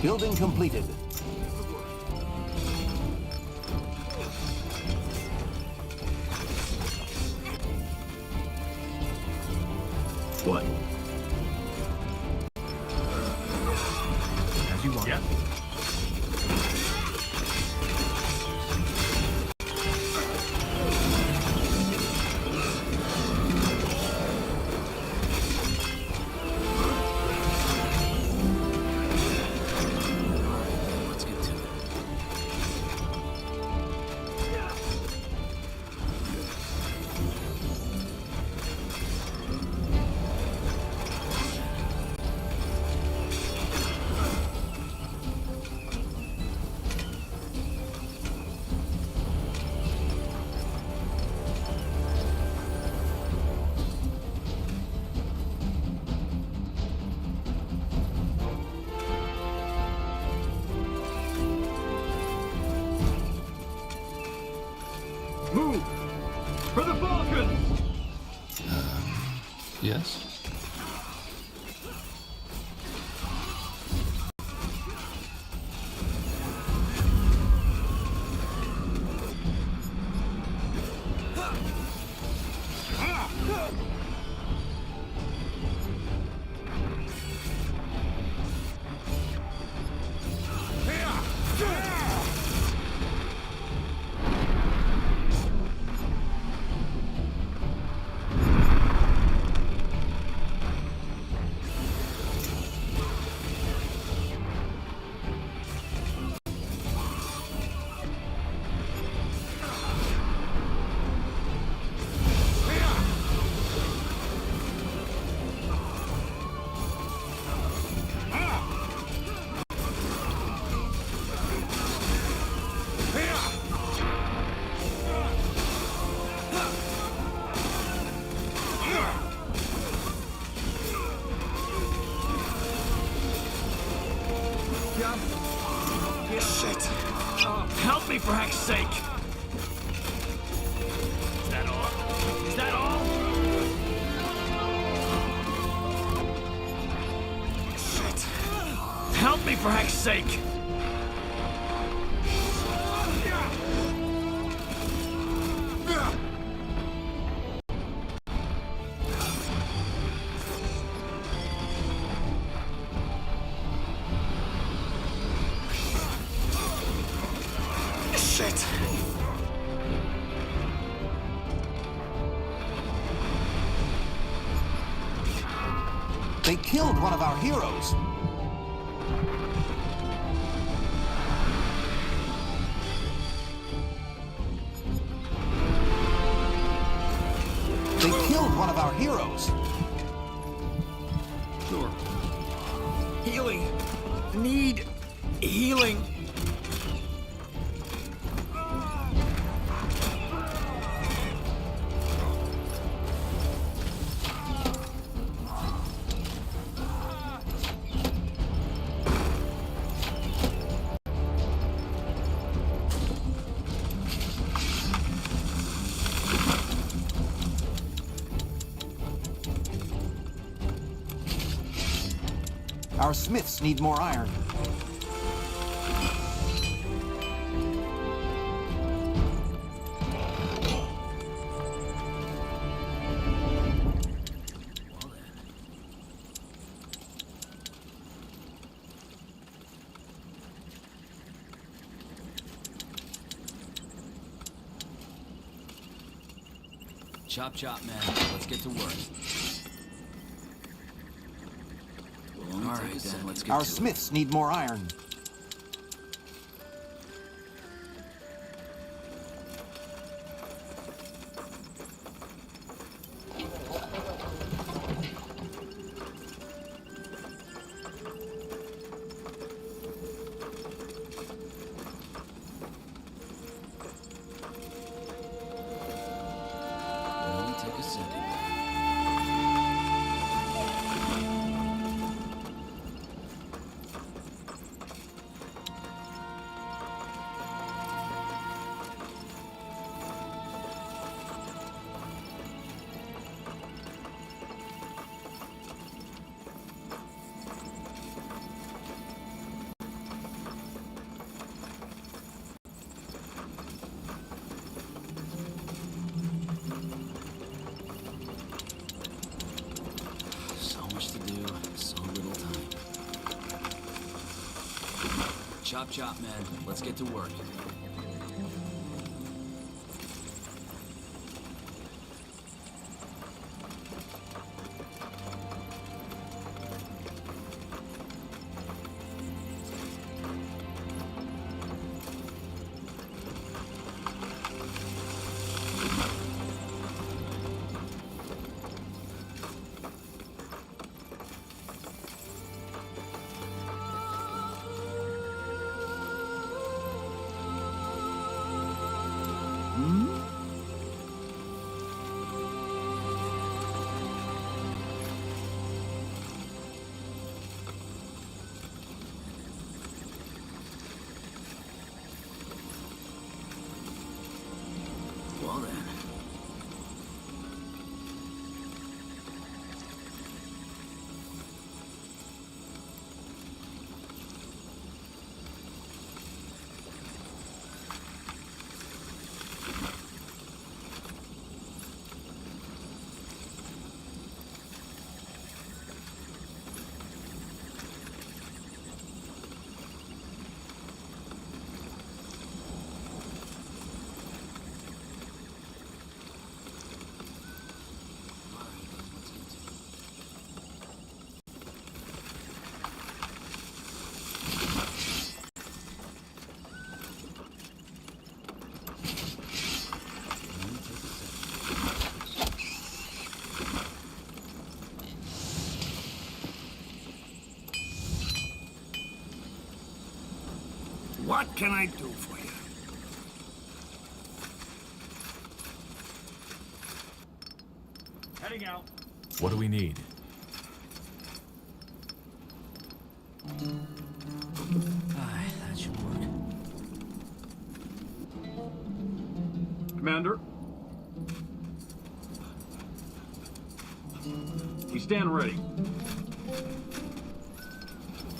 Building completed. What? As you want. Yeah. Let's get to it. Move! For the Falcons! Yes? Shit. Help me, for heck's sake! Is that all? Is that all? Shit. Help me, for heck's sake! Shit. They killed one of our heroes. They killed one of our heroes. Sure. Healing. Need healing. Our smiths need more iron. Chop chop, man. Let's get to work. Alright then, let's get Our to smiths need more iron. Only take a second. So much to do, so little time. Chop chop, man. Let's get to work. Well then. What can I do for you? Heading out. What do we need? Aye, that should work. Commander. We stand ready.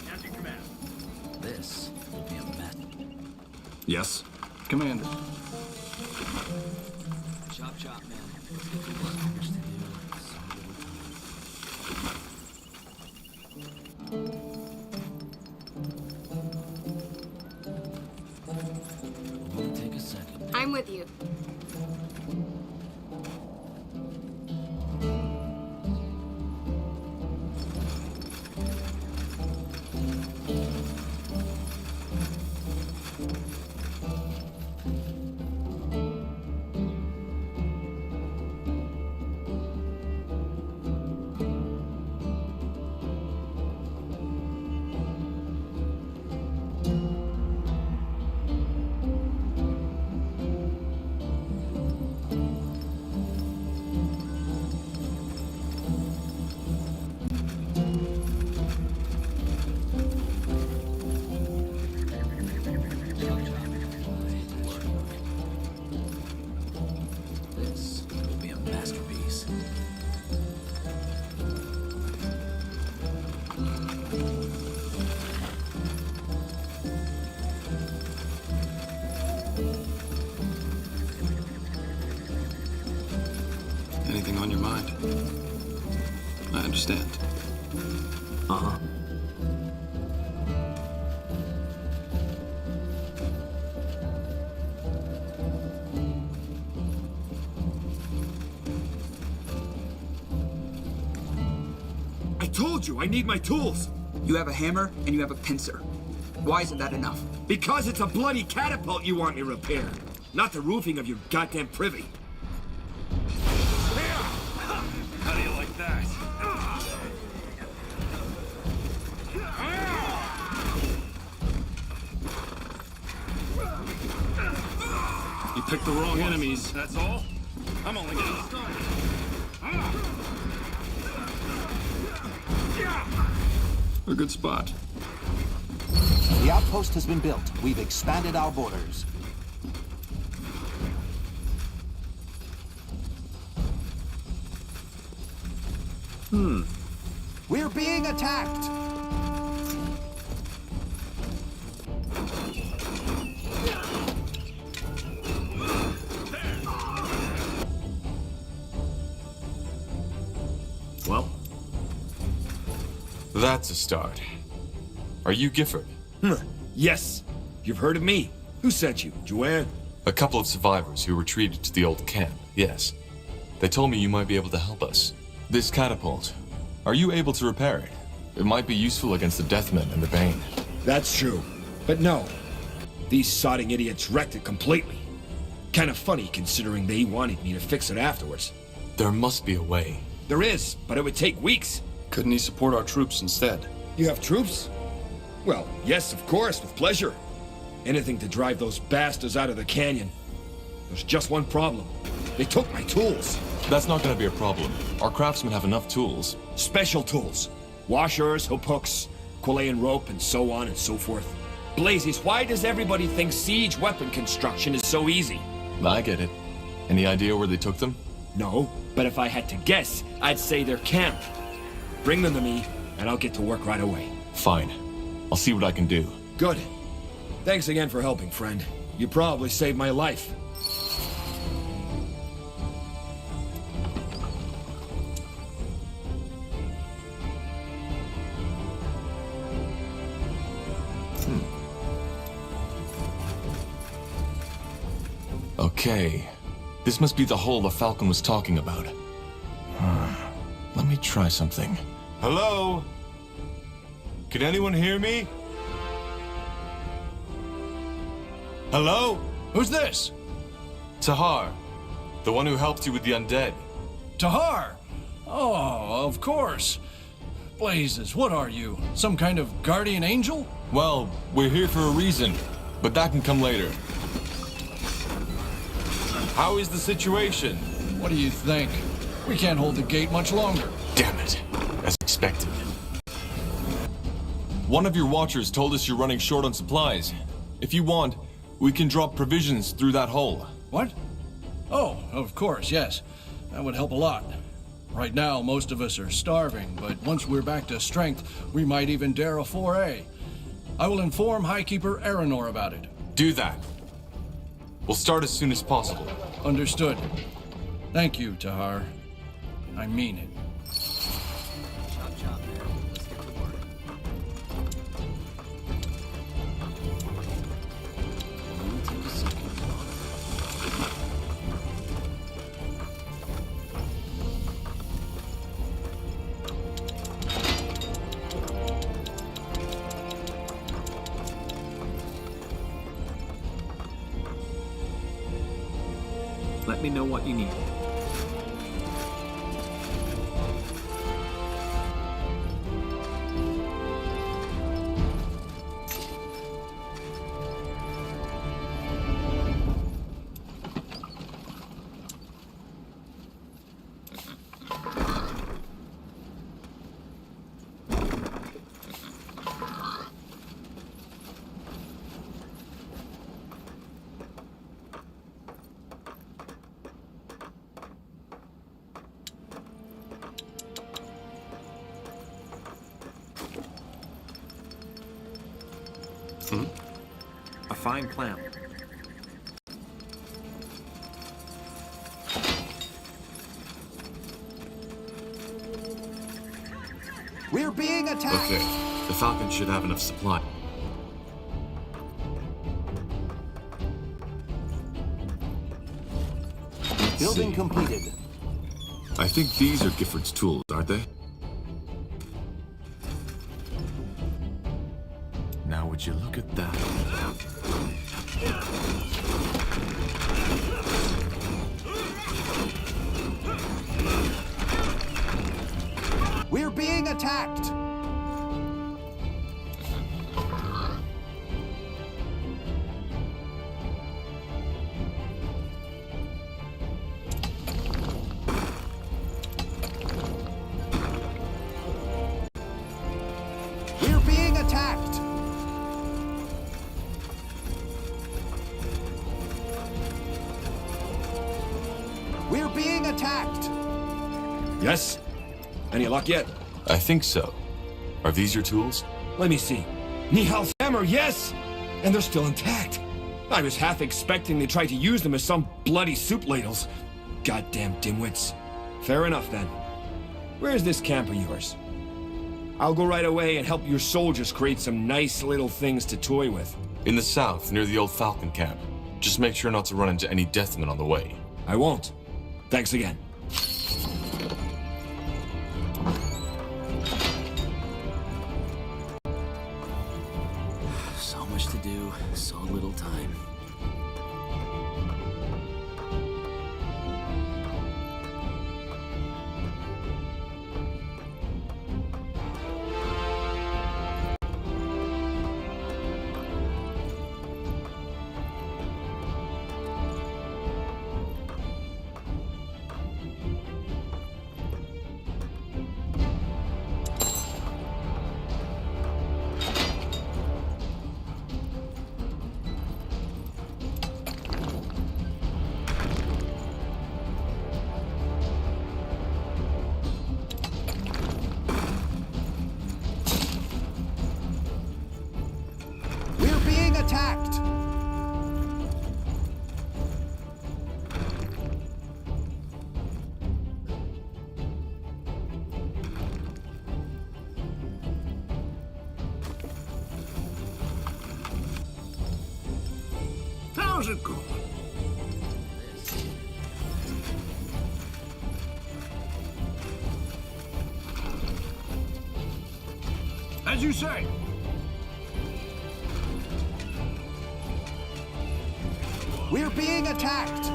Captain Command. This will be a mess. Yes, Commander. Chop chop, man. Let's get to work. So much to do, so little time. Only take a second. I'm with you. This will be a masterpiece. Anything on your mind? I understand. Uh-huh. I told you I need my tools. You have a hammer and you have a pincer. Why isn't that enough? Because it's a bloody catapult you want me to repair, not the roofing of your goddamn privy. How do you like that? You picked the wrong enemies, that's all? I'm only getting started. A good spot. The outpost has been built. We've expanded our borders. We're being attacked! Well, that's a start. Are you Gifford? Yes. You've heard of me. Who sent you? Joanne? A couple of survivors who retreated to the old camp, yes. They told me you might be able to help us. This catapult, are you able to repair it? It might be useful against the Deathmen and the Bane. That's true. But no. These sodding idiots wrecked it completely. Kind of funny considering they wanted me to fix it afterwards. There must be a way. There is, but it would take weeks. Couldn't he support our troops instead? You have troops? Well, yes, of course, with pleasure. Anything to drive those bastards out of the canyon. There's just one problem. They took my tools. That's not gonna be a problem. Our craftsmen have enough tools. Special tools. Washers, hook hooks, Quillian rope, and so on and so forth. Blazes, why does everybody think siege weapon construction is so easy? I get it. Any idea where they took them? No, but if I had to guess, I'd say their camp. Bring them to me, and I'll get to work right away. Fine. I'll see what I can do. Good. Thanks again for helping, friend. You probably saved my life. Okay. This must be the hole the Falcon was talking about. Let me try something. Hello? Can anyone hear me? Hello? Who's this? Tahar. The one who helped you with the undead. Tahar! Oh, of course. Blazes, what are you? Some kind of guardian angel? Well, we're here for a reason, but that can come later. How is the situation? What do you think? We can't hold the gate much longer. Damn it. As expected. One of your watchers told us you're running short on supplies. If you want, we can drop provisions through that hole. What? Oh, of course, yes. That would help a lot. Right now, most of us are starving, but once we're back to strength, we might even dare a foray. I will inform Highkeeper Aranor about it. Do that. We'll start as soon as possible. Understood. Thank you, Tahar. I mean it. Let me know what you need. A fine plan. We're being attacked! Okay. The Falcon should have enough supply. Building completed. I think these are Gifford's tools, aren't they? would you look at that? We're being attacked! We're being attacked! We're being attacked! Yes? Any luck yet? I think so. Are these your tools? Let me see. Nihal's hammer, yes! And they're still intact. I was half expecting they tried to use them as some bloody soup ladles. Goddamn dimwits. Fair enough, then. Where's this camp of yours? I'll go right away and help your soldiers create some nice little things to toy with. In the south, near the old Falcon camp. Just make sure not to run into any deathmen on the way. I won't. Thanks again. So much to do, so little time. We're being attacked! How's it going? As you say. We're being attacked!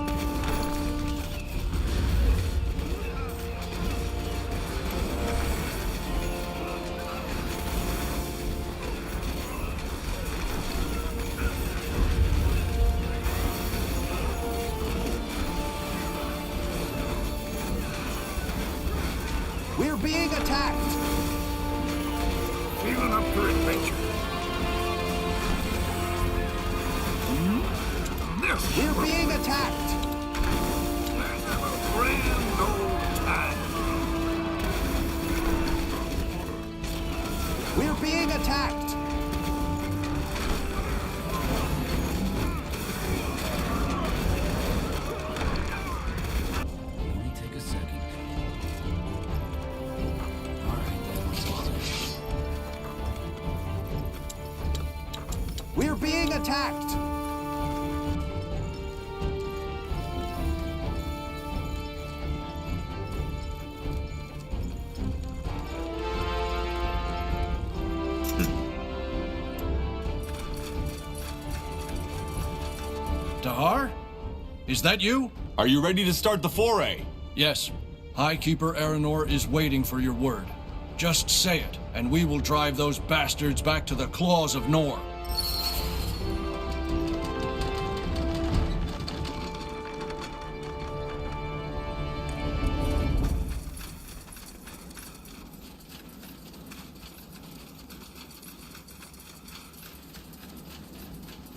We're being attacked! Feeling up for adventure. We're being attacked! Let's have a grand old time. We're being attacked! Only take a second. Alright, then let's go. We're being attacked! Tahar? Is that you? Are you ready to start the foray? Yes. High Keeper Aranor is waiting for your word. Just say it, and we will drive those bastards back to the claws of Nor.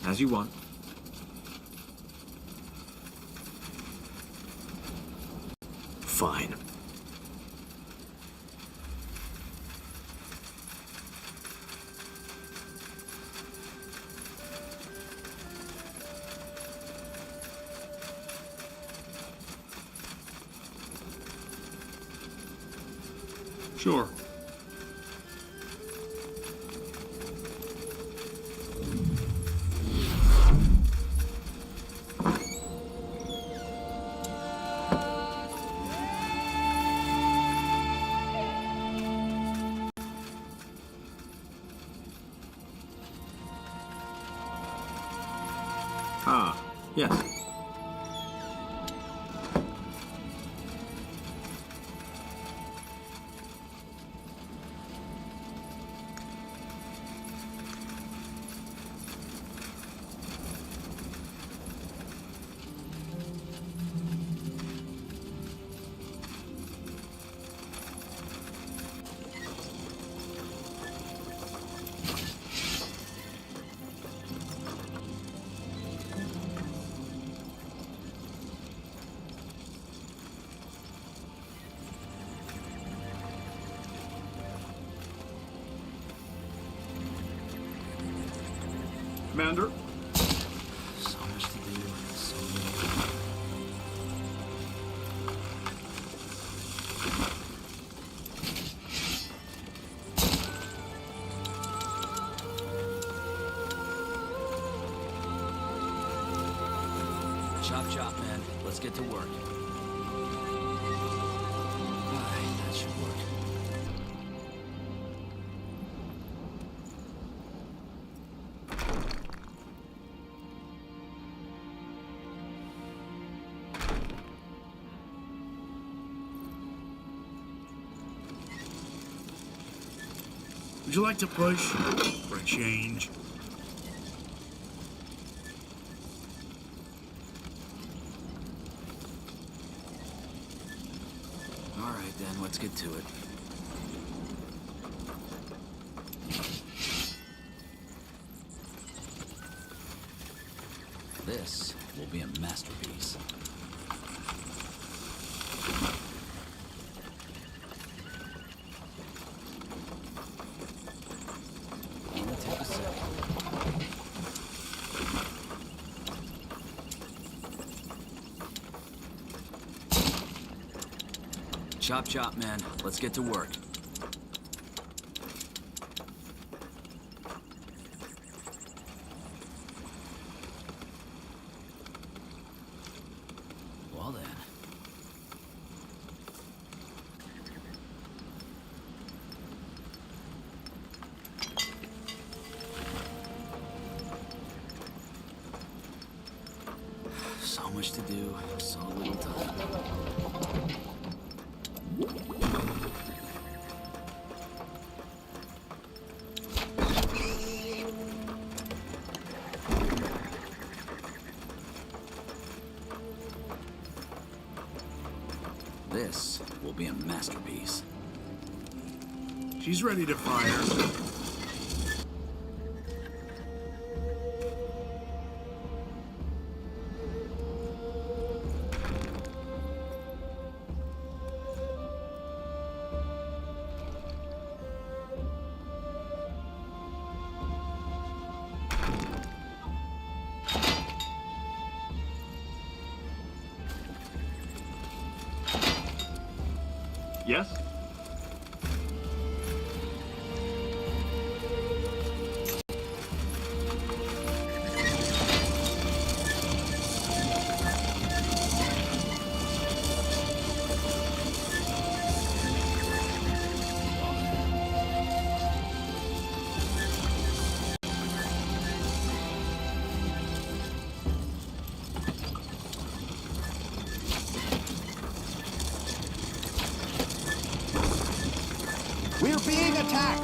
As you want. Fine. Sure. Yes. Commander? So much to do, so many. Chop chop, man. Let's get to work. Aye, that should work. Would you like to push for a change? All right, then, let's get to it. This will be a masterpiece. Only take a second. Chop chop, man. Let's get to work. Well then. So much to do, so little time. This will be a masterpiece. She's ready to fire. Yes? We're being attacked!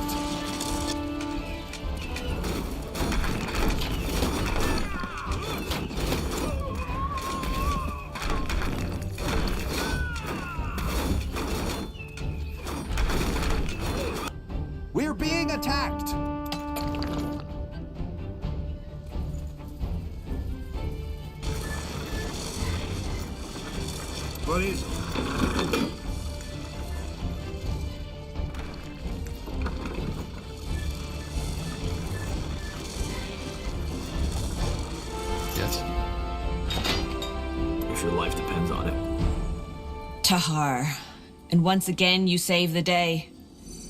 We're being attacked! What is it? Yes? If your life depends on it. Tahar. And once again, you save the day.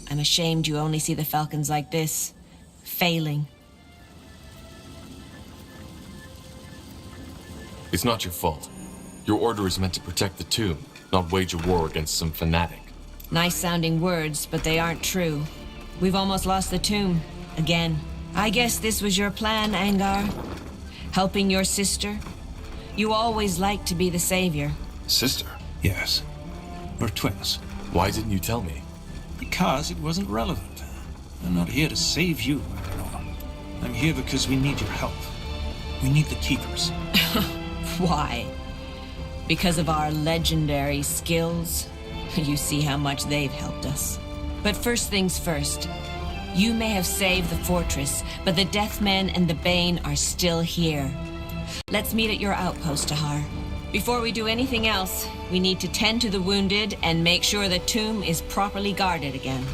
I'm ashamed you only see the Falcons like this. Failing. It's not your fault. Your order is meant to protect the tomb, not wage a war against some fanatic. Nice sounding words, but they aren't true. We've almost lost the tomb. Again. I guess this was your plan, Angar? Helping your sister? You always like to be the savior. Sister? Yes. We're twins. Why didn't you tell me? Because it wasn't relevant. I'm not here to save you, Eleanor. I'm here because we need your help. We need the Keepers. Why? Because of our legendary skills? You see how much they've helped us. But first things first. You may have saved the fortress, but the Deathmen and the Bane are still here. Let's meet at your outpost, Tahar. Before we do anything else, we need to tend to the wounded and make sure the tomb is properly guarded again.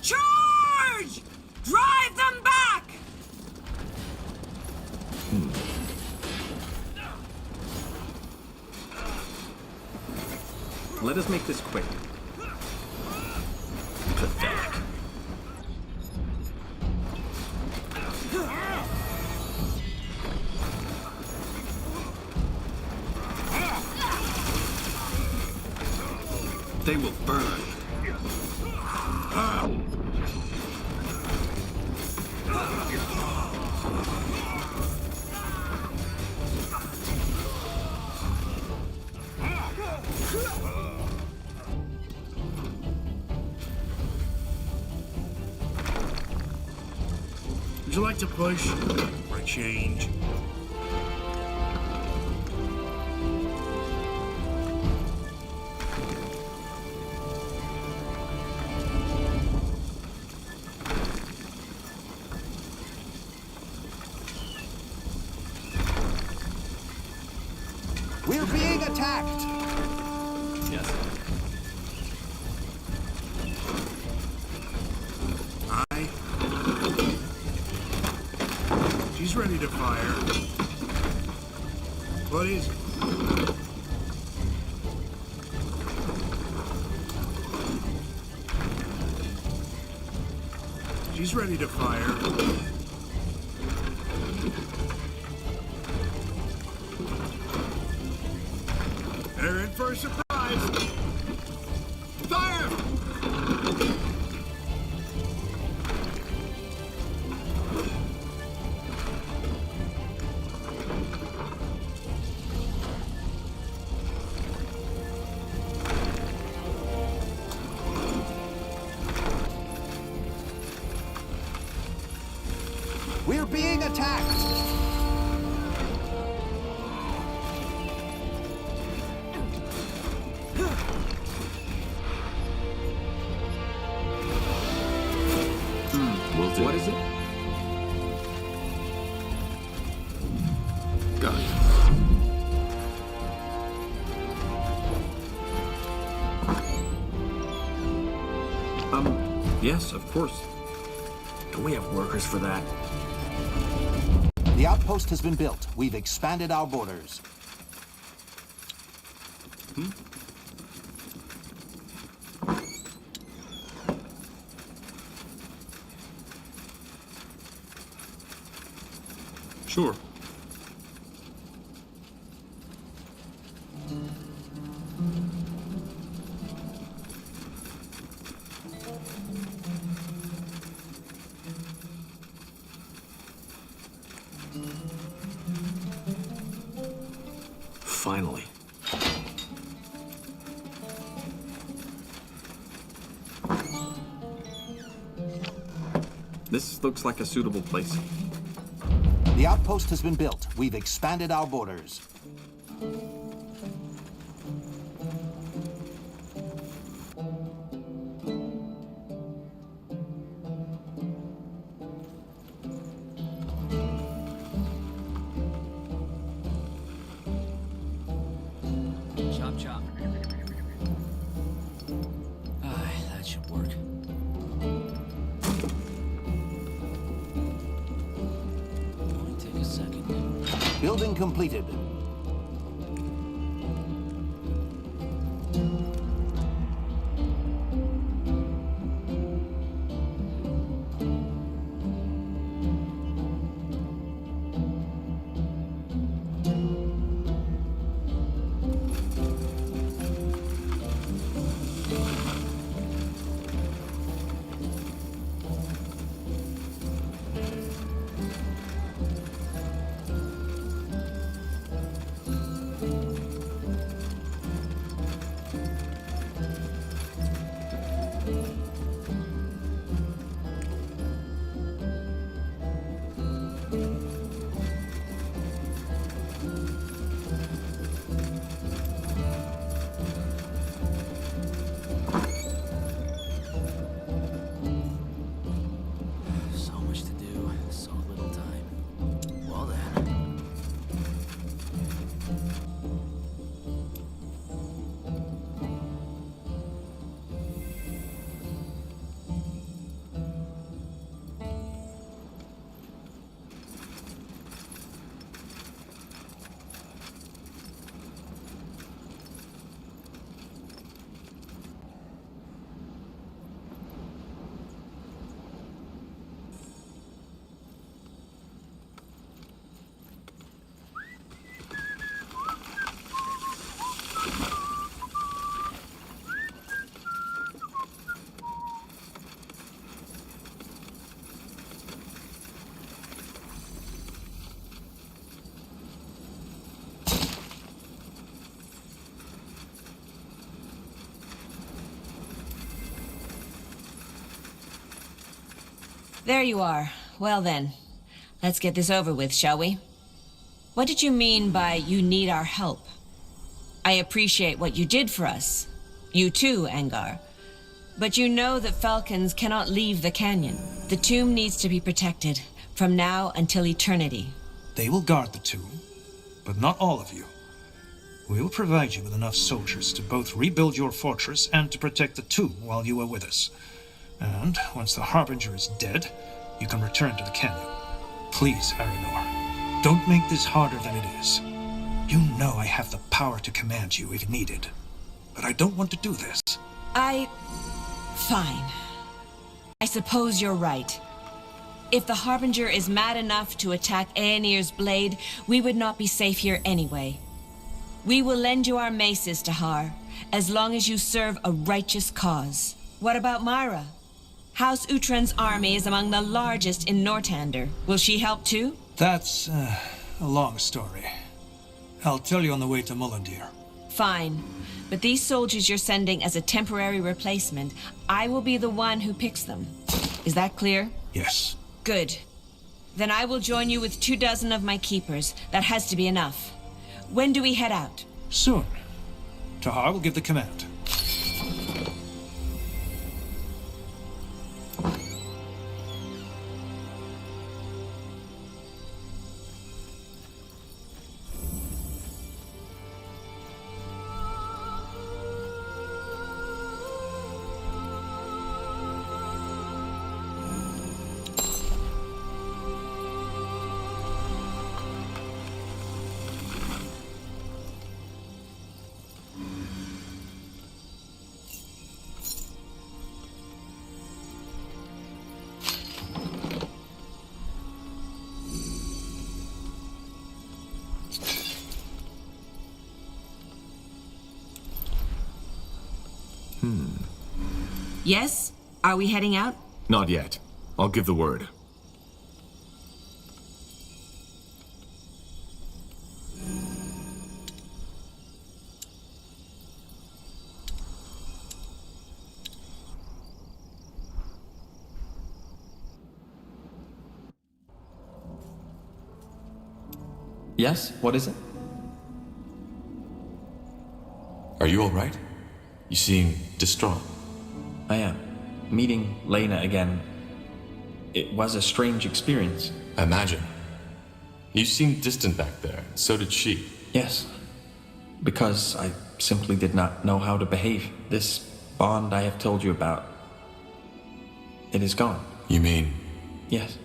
Charge! Drive them back! Let us make this quick. Pathetic. They will burn. Would you like to push or a change? We're being attacked! Yes. She's ready to fire. What is it? She's ready to fire. They're in for a surprise. Fire! We're being attacked! Will do. What is it? Got it. Yes, of course. Don't we have workers for that? The outpost has been built. We've expanded our borders. Sure. Finally. This looks like a suitable place. The outpost has been built. We've expanded our borders. Chop, chop. That should work. Only take a second. Building completed. There you are. Well then, let's get this over with, shall we? What did you mean by you need our help? I appreciate what you did for us. You too, Angar. But you know that falcons cannot leave the canyon. The tomb needs to be protected, from now until eternity. They will guard the tomb, but not all of you. We will provide you with enough soldiers to both rebuild your fortress and to protect the tomb while you are with us. And once the Harbinger is dead, you can return to the canyon. Please, Aranor, don't make this harder than it is. You know I have the power to command you if needed, but I don't want to do this. Fine. I suppose you're right. If the Harbinger is mad enough to attack Aenir's blade, we would not be safe here anyway. We will lend you our maces, Tahar, as long as you serve a righteous cause. What about Myra? House Uhtren's army is among the largest in Northander. Will she help too? That's a long story. I'll tell you on the way to Mullendir. Fine. But these soldiers you're sending as a temporary replacement, I will be the one who picks them. Is that clear? Yes. Good. Then I will join you with 24 of my keepers. That has to be enough. When do we head out? Soon. Tahar will give the command. Yes? Are we heading out? Not yet. I'll give the word. Yes? What is it? Are you all right? You seem distraught. I am. Meeting Lena again, it was a strange experience. I imagine. You seemed distant back there. So did she. Yes. Because I simply did not know how to behave. This bond I have told you about, it is gone. You mean? Yes.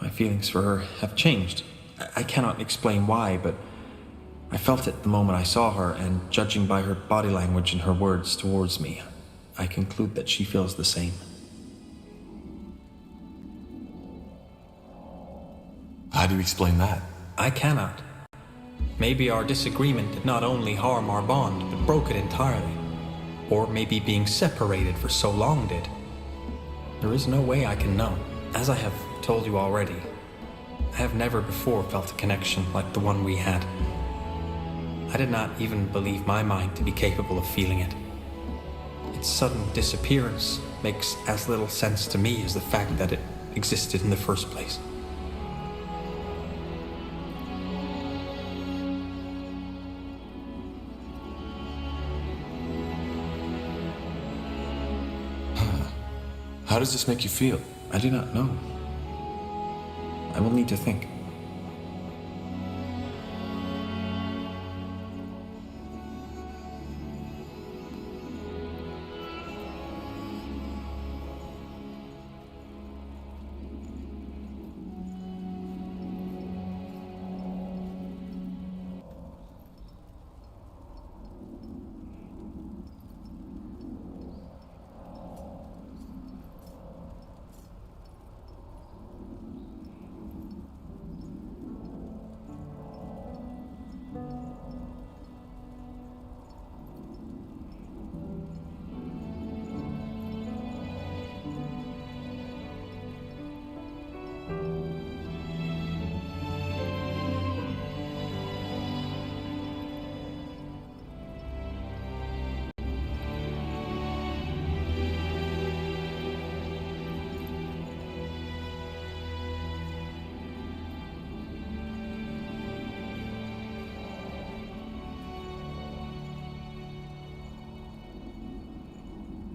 My feelings for her have changed. I cannot explain why, but I felt it the moment I saw her, and judging by her body language and her words towards me, I conclude that she feels the same. How do you explain that? I cannot. Maybe our disagreement did not only harm our bond, but broke it entirely. Or maybe being separated for so long did. There is no way I can know. As I have told you already, I have never before felt a connection like the one we had. I did not even believe my mind to be capable of feeling it. Its sudden disappearance makes as little sense to me as the fact that it existed in the first place. How does this make you feel? I do not know. I will need to think.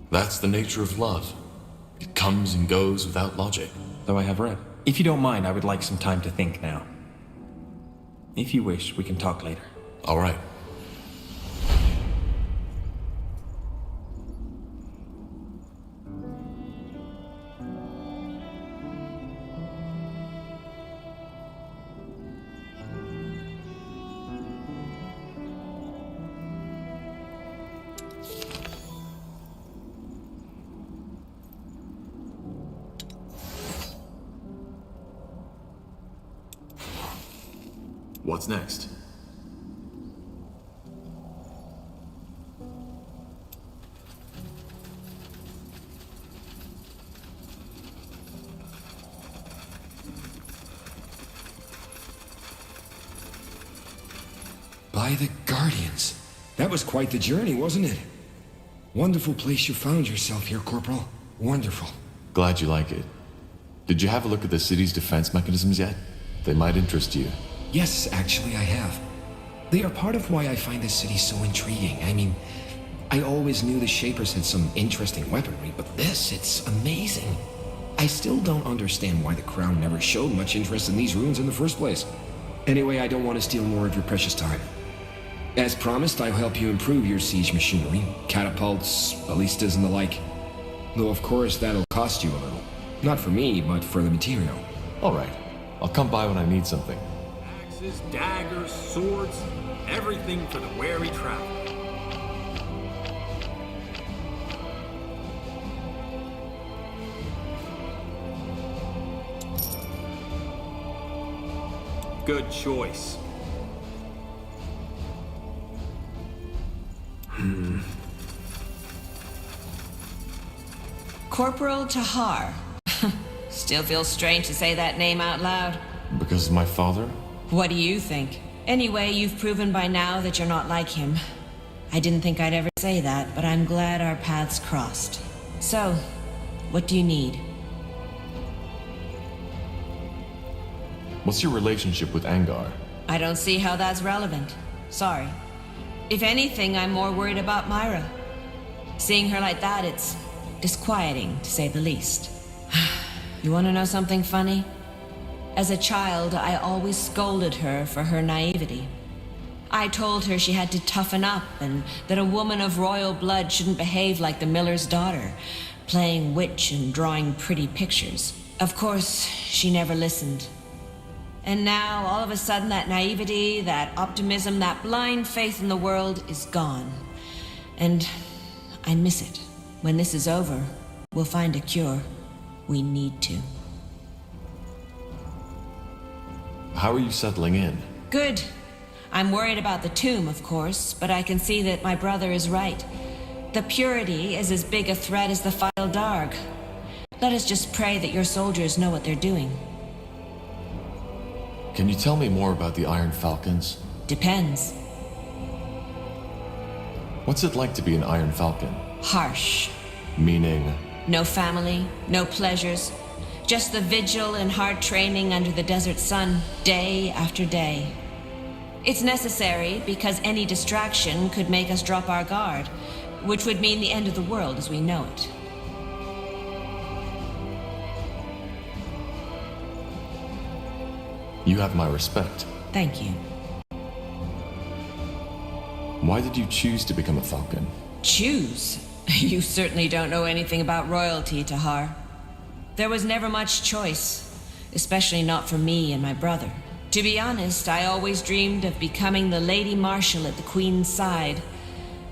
That's the nature of love. It comes and goes without logic. Though I have read. If you don't mind, I would like some time to think now. If you wish, we can talk later. All right. What's next? By the Guardians. That was quite the journey, wasn't it? Wonderful place you found yourself here, Corporal. Wonderful. Glad you like it. Did you have a look at the city's defense mechanisms yet? They might interest you. Yes, actually I have. They are part of why I find this city so intriguing. I mean, I always knew the Shapers had some interesting weaponry, but this, it's amazing. I still don't understand why the Crown never showed much interest in these ruins in the first place. Anyway, I don't want to steal more of your precious time. As promised, I'll help you improve your siege machinery, catapults, ballistas, and the like. Though of course that'll cost you a little. Not for me, but for the material. All right. I'll come by when I need something. Axes, daggers, swords, everything for the wary traveler. Good choice. Corporal Tahar. Still feels strange to say that name out loud. Because of my father? What do you think? Anyway, you've proven by now that you're not like him. I didn't think I'd ever say that, but I'm glad our paths crossed. So, what do you need? What's your relationship with Angar? I don't see how that's relevant. Sorry. If anything, I'm more worried about Myra. Seeing her like that, it's disquieting, to say the least. You want to know something funny? As a child, I always scolded her for her naivety. I told her she had to toughen up and that a woman of royal blood shouldn't behave like the miller's daughter, playing witch and drawing pretty pictures. Of course, she never listened. And now, all of a sudden, that naivety, that optimism, that blind faith in the world is gone. And I miss it. When this is over, we'll find a cure. We need to. How are you settling in? Good. I'm worried about the tomb, of course, but I can see that my brother is right. The purity is as big a threat as the File Darg. Let us just pray that your soldiers know what they're doing. Can you tell me more about the Iron Falcons? Depends. What's it like to be an Iron Falcon? Harsh. Meaning? No family, no pleasures. Just the vigil and hard training under the desert sun, day after day. It's necessary because any distraction could make us drop our guard, which would mean the end of the world as we know it. You have my respect. Thank you. Why did you choose to become a Falcon? Choose? You certainly don't know anything about royalty, Tahar. There was never much choice, especially not for me and my brother. To be honest, I always dreamed of becoming the Lady Marshal at the Queen's side.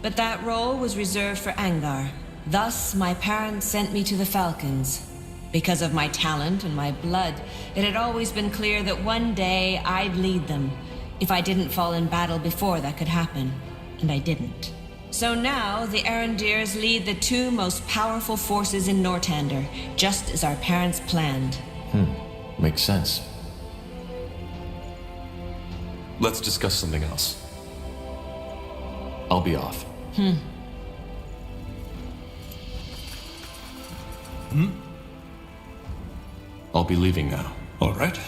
But that role was reserved for Angar. Thus, my parents sent me to the Falcons. Because of my talent and my blood, it had always been clear that one day I'd lead them. If I didn't fall in battle before that could happen. And I didn't. So now, the Arendirs lead the two most powerful forces in Northander, just as our parents planned. Makes sense. Let's discuss something else. I'll be off. I'll be leaving now. All right.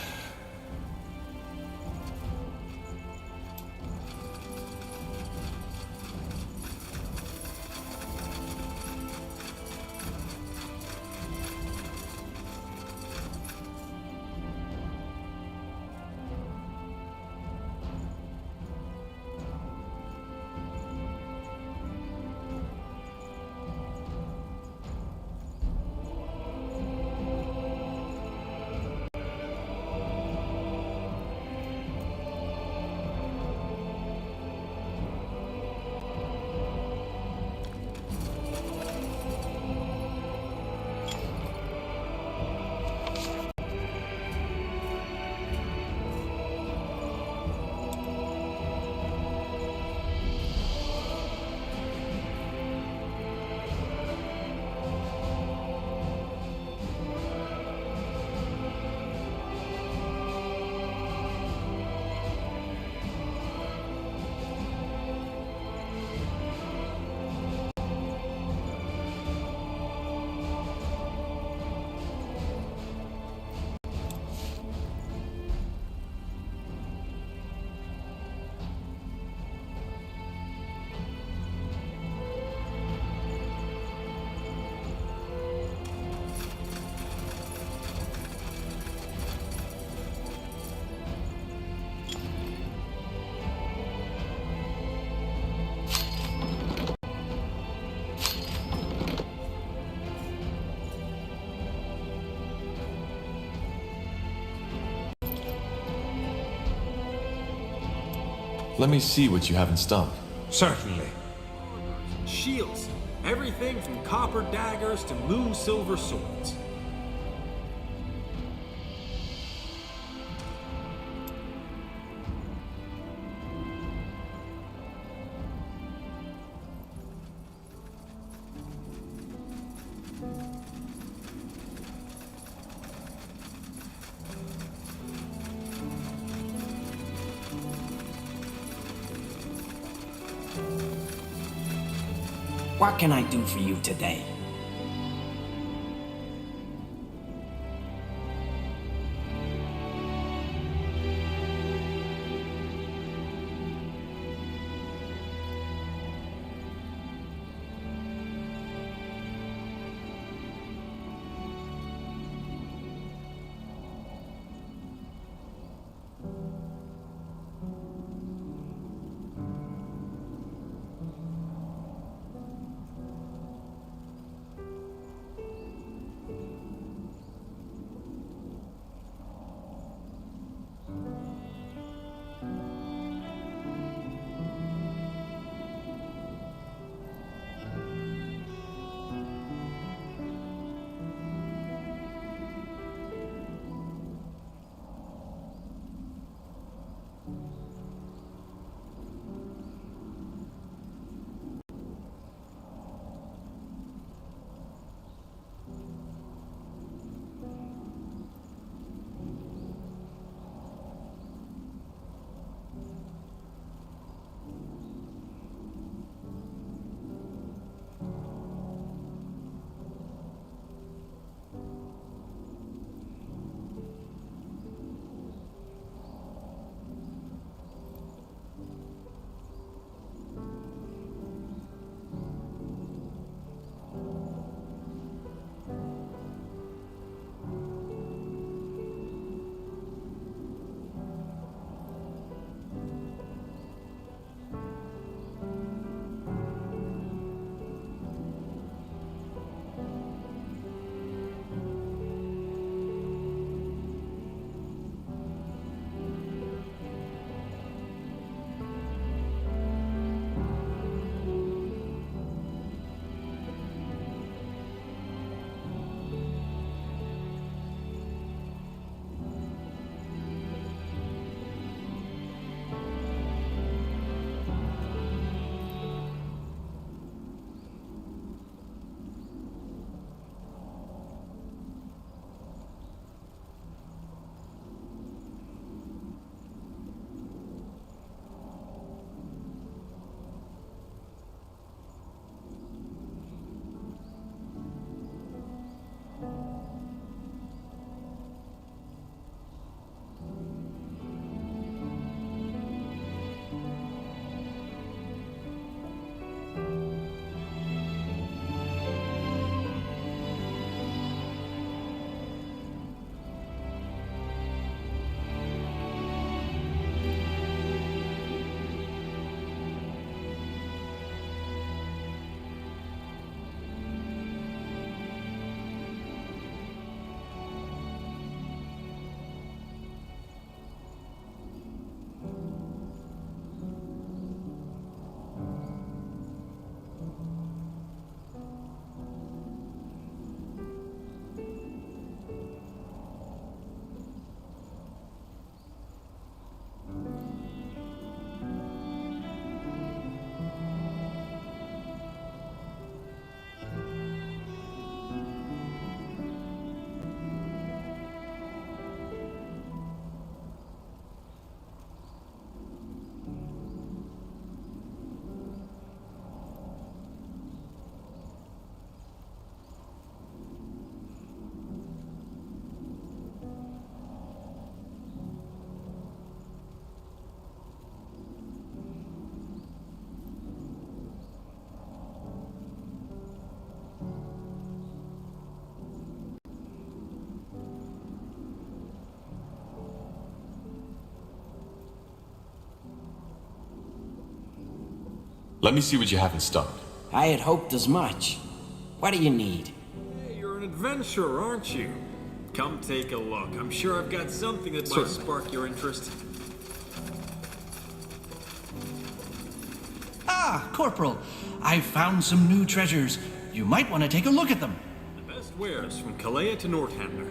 Let me see what you have in stock. Certainly. Shields. Everything from copper daggers to moon silver swords. What can I do for you today? Let me see what you have in stock. I had hoped as much. What do you need? Hey, you're an adventurer, aren't you? Come take a look. I'm sure I've got something that might spark your interest. Ah, Corporal, I've found some new treasures. You might want to take a look at them. The best wares from Kalea to Northander.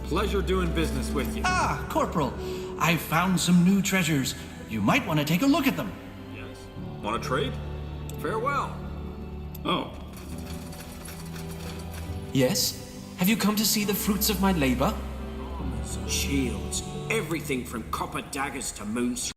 Pleasure doing business with you. Ah, Corporal, I've found some new treasures. You might want to take a look at them. Yes. Want to trade? Farewell. Oh. Yes? Have you come to see the fruits of my labor? Armors and shields. Everything from copper daggers to moon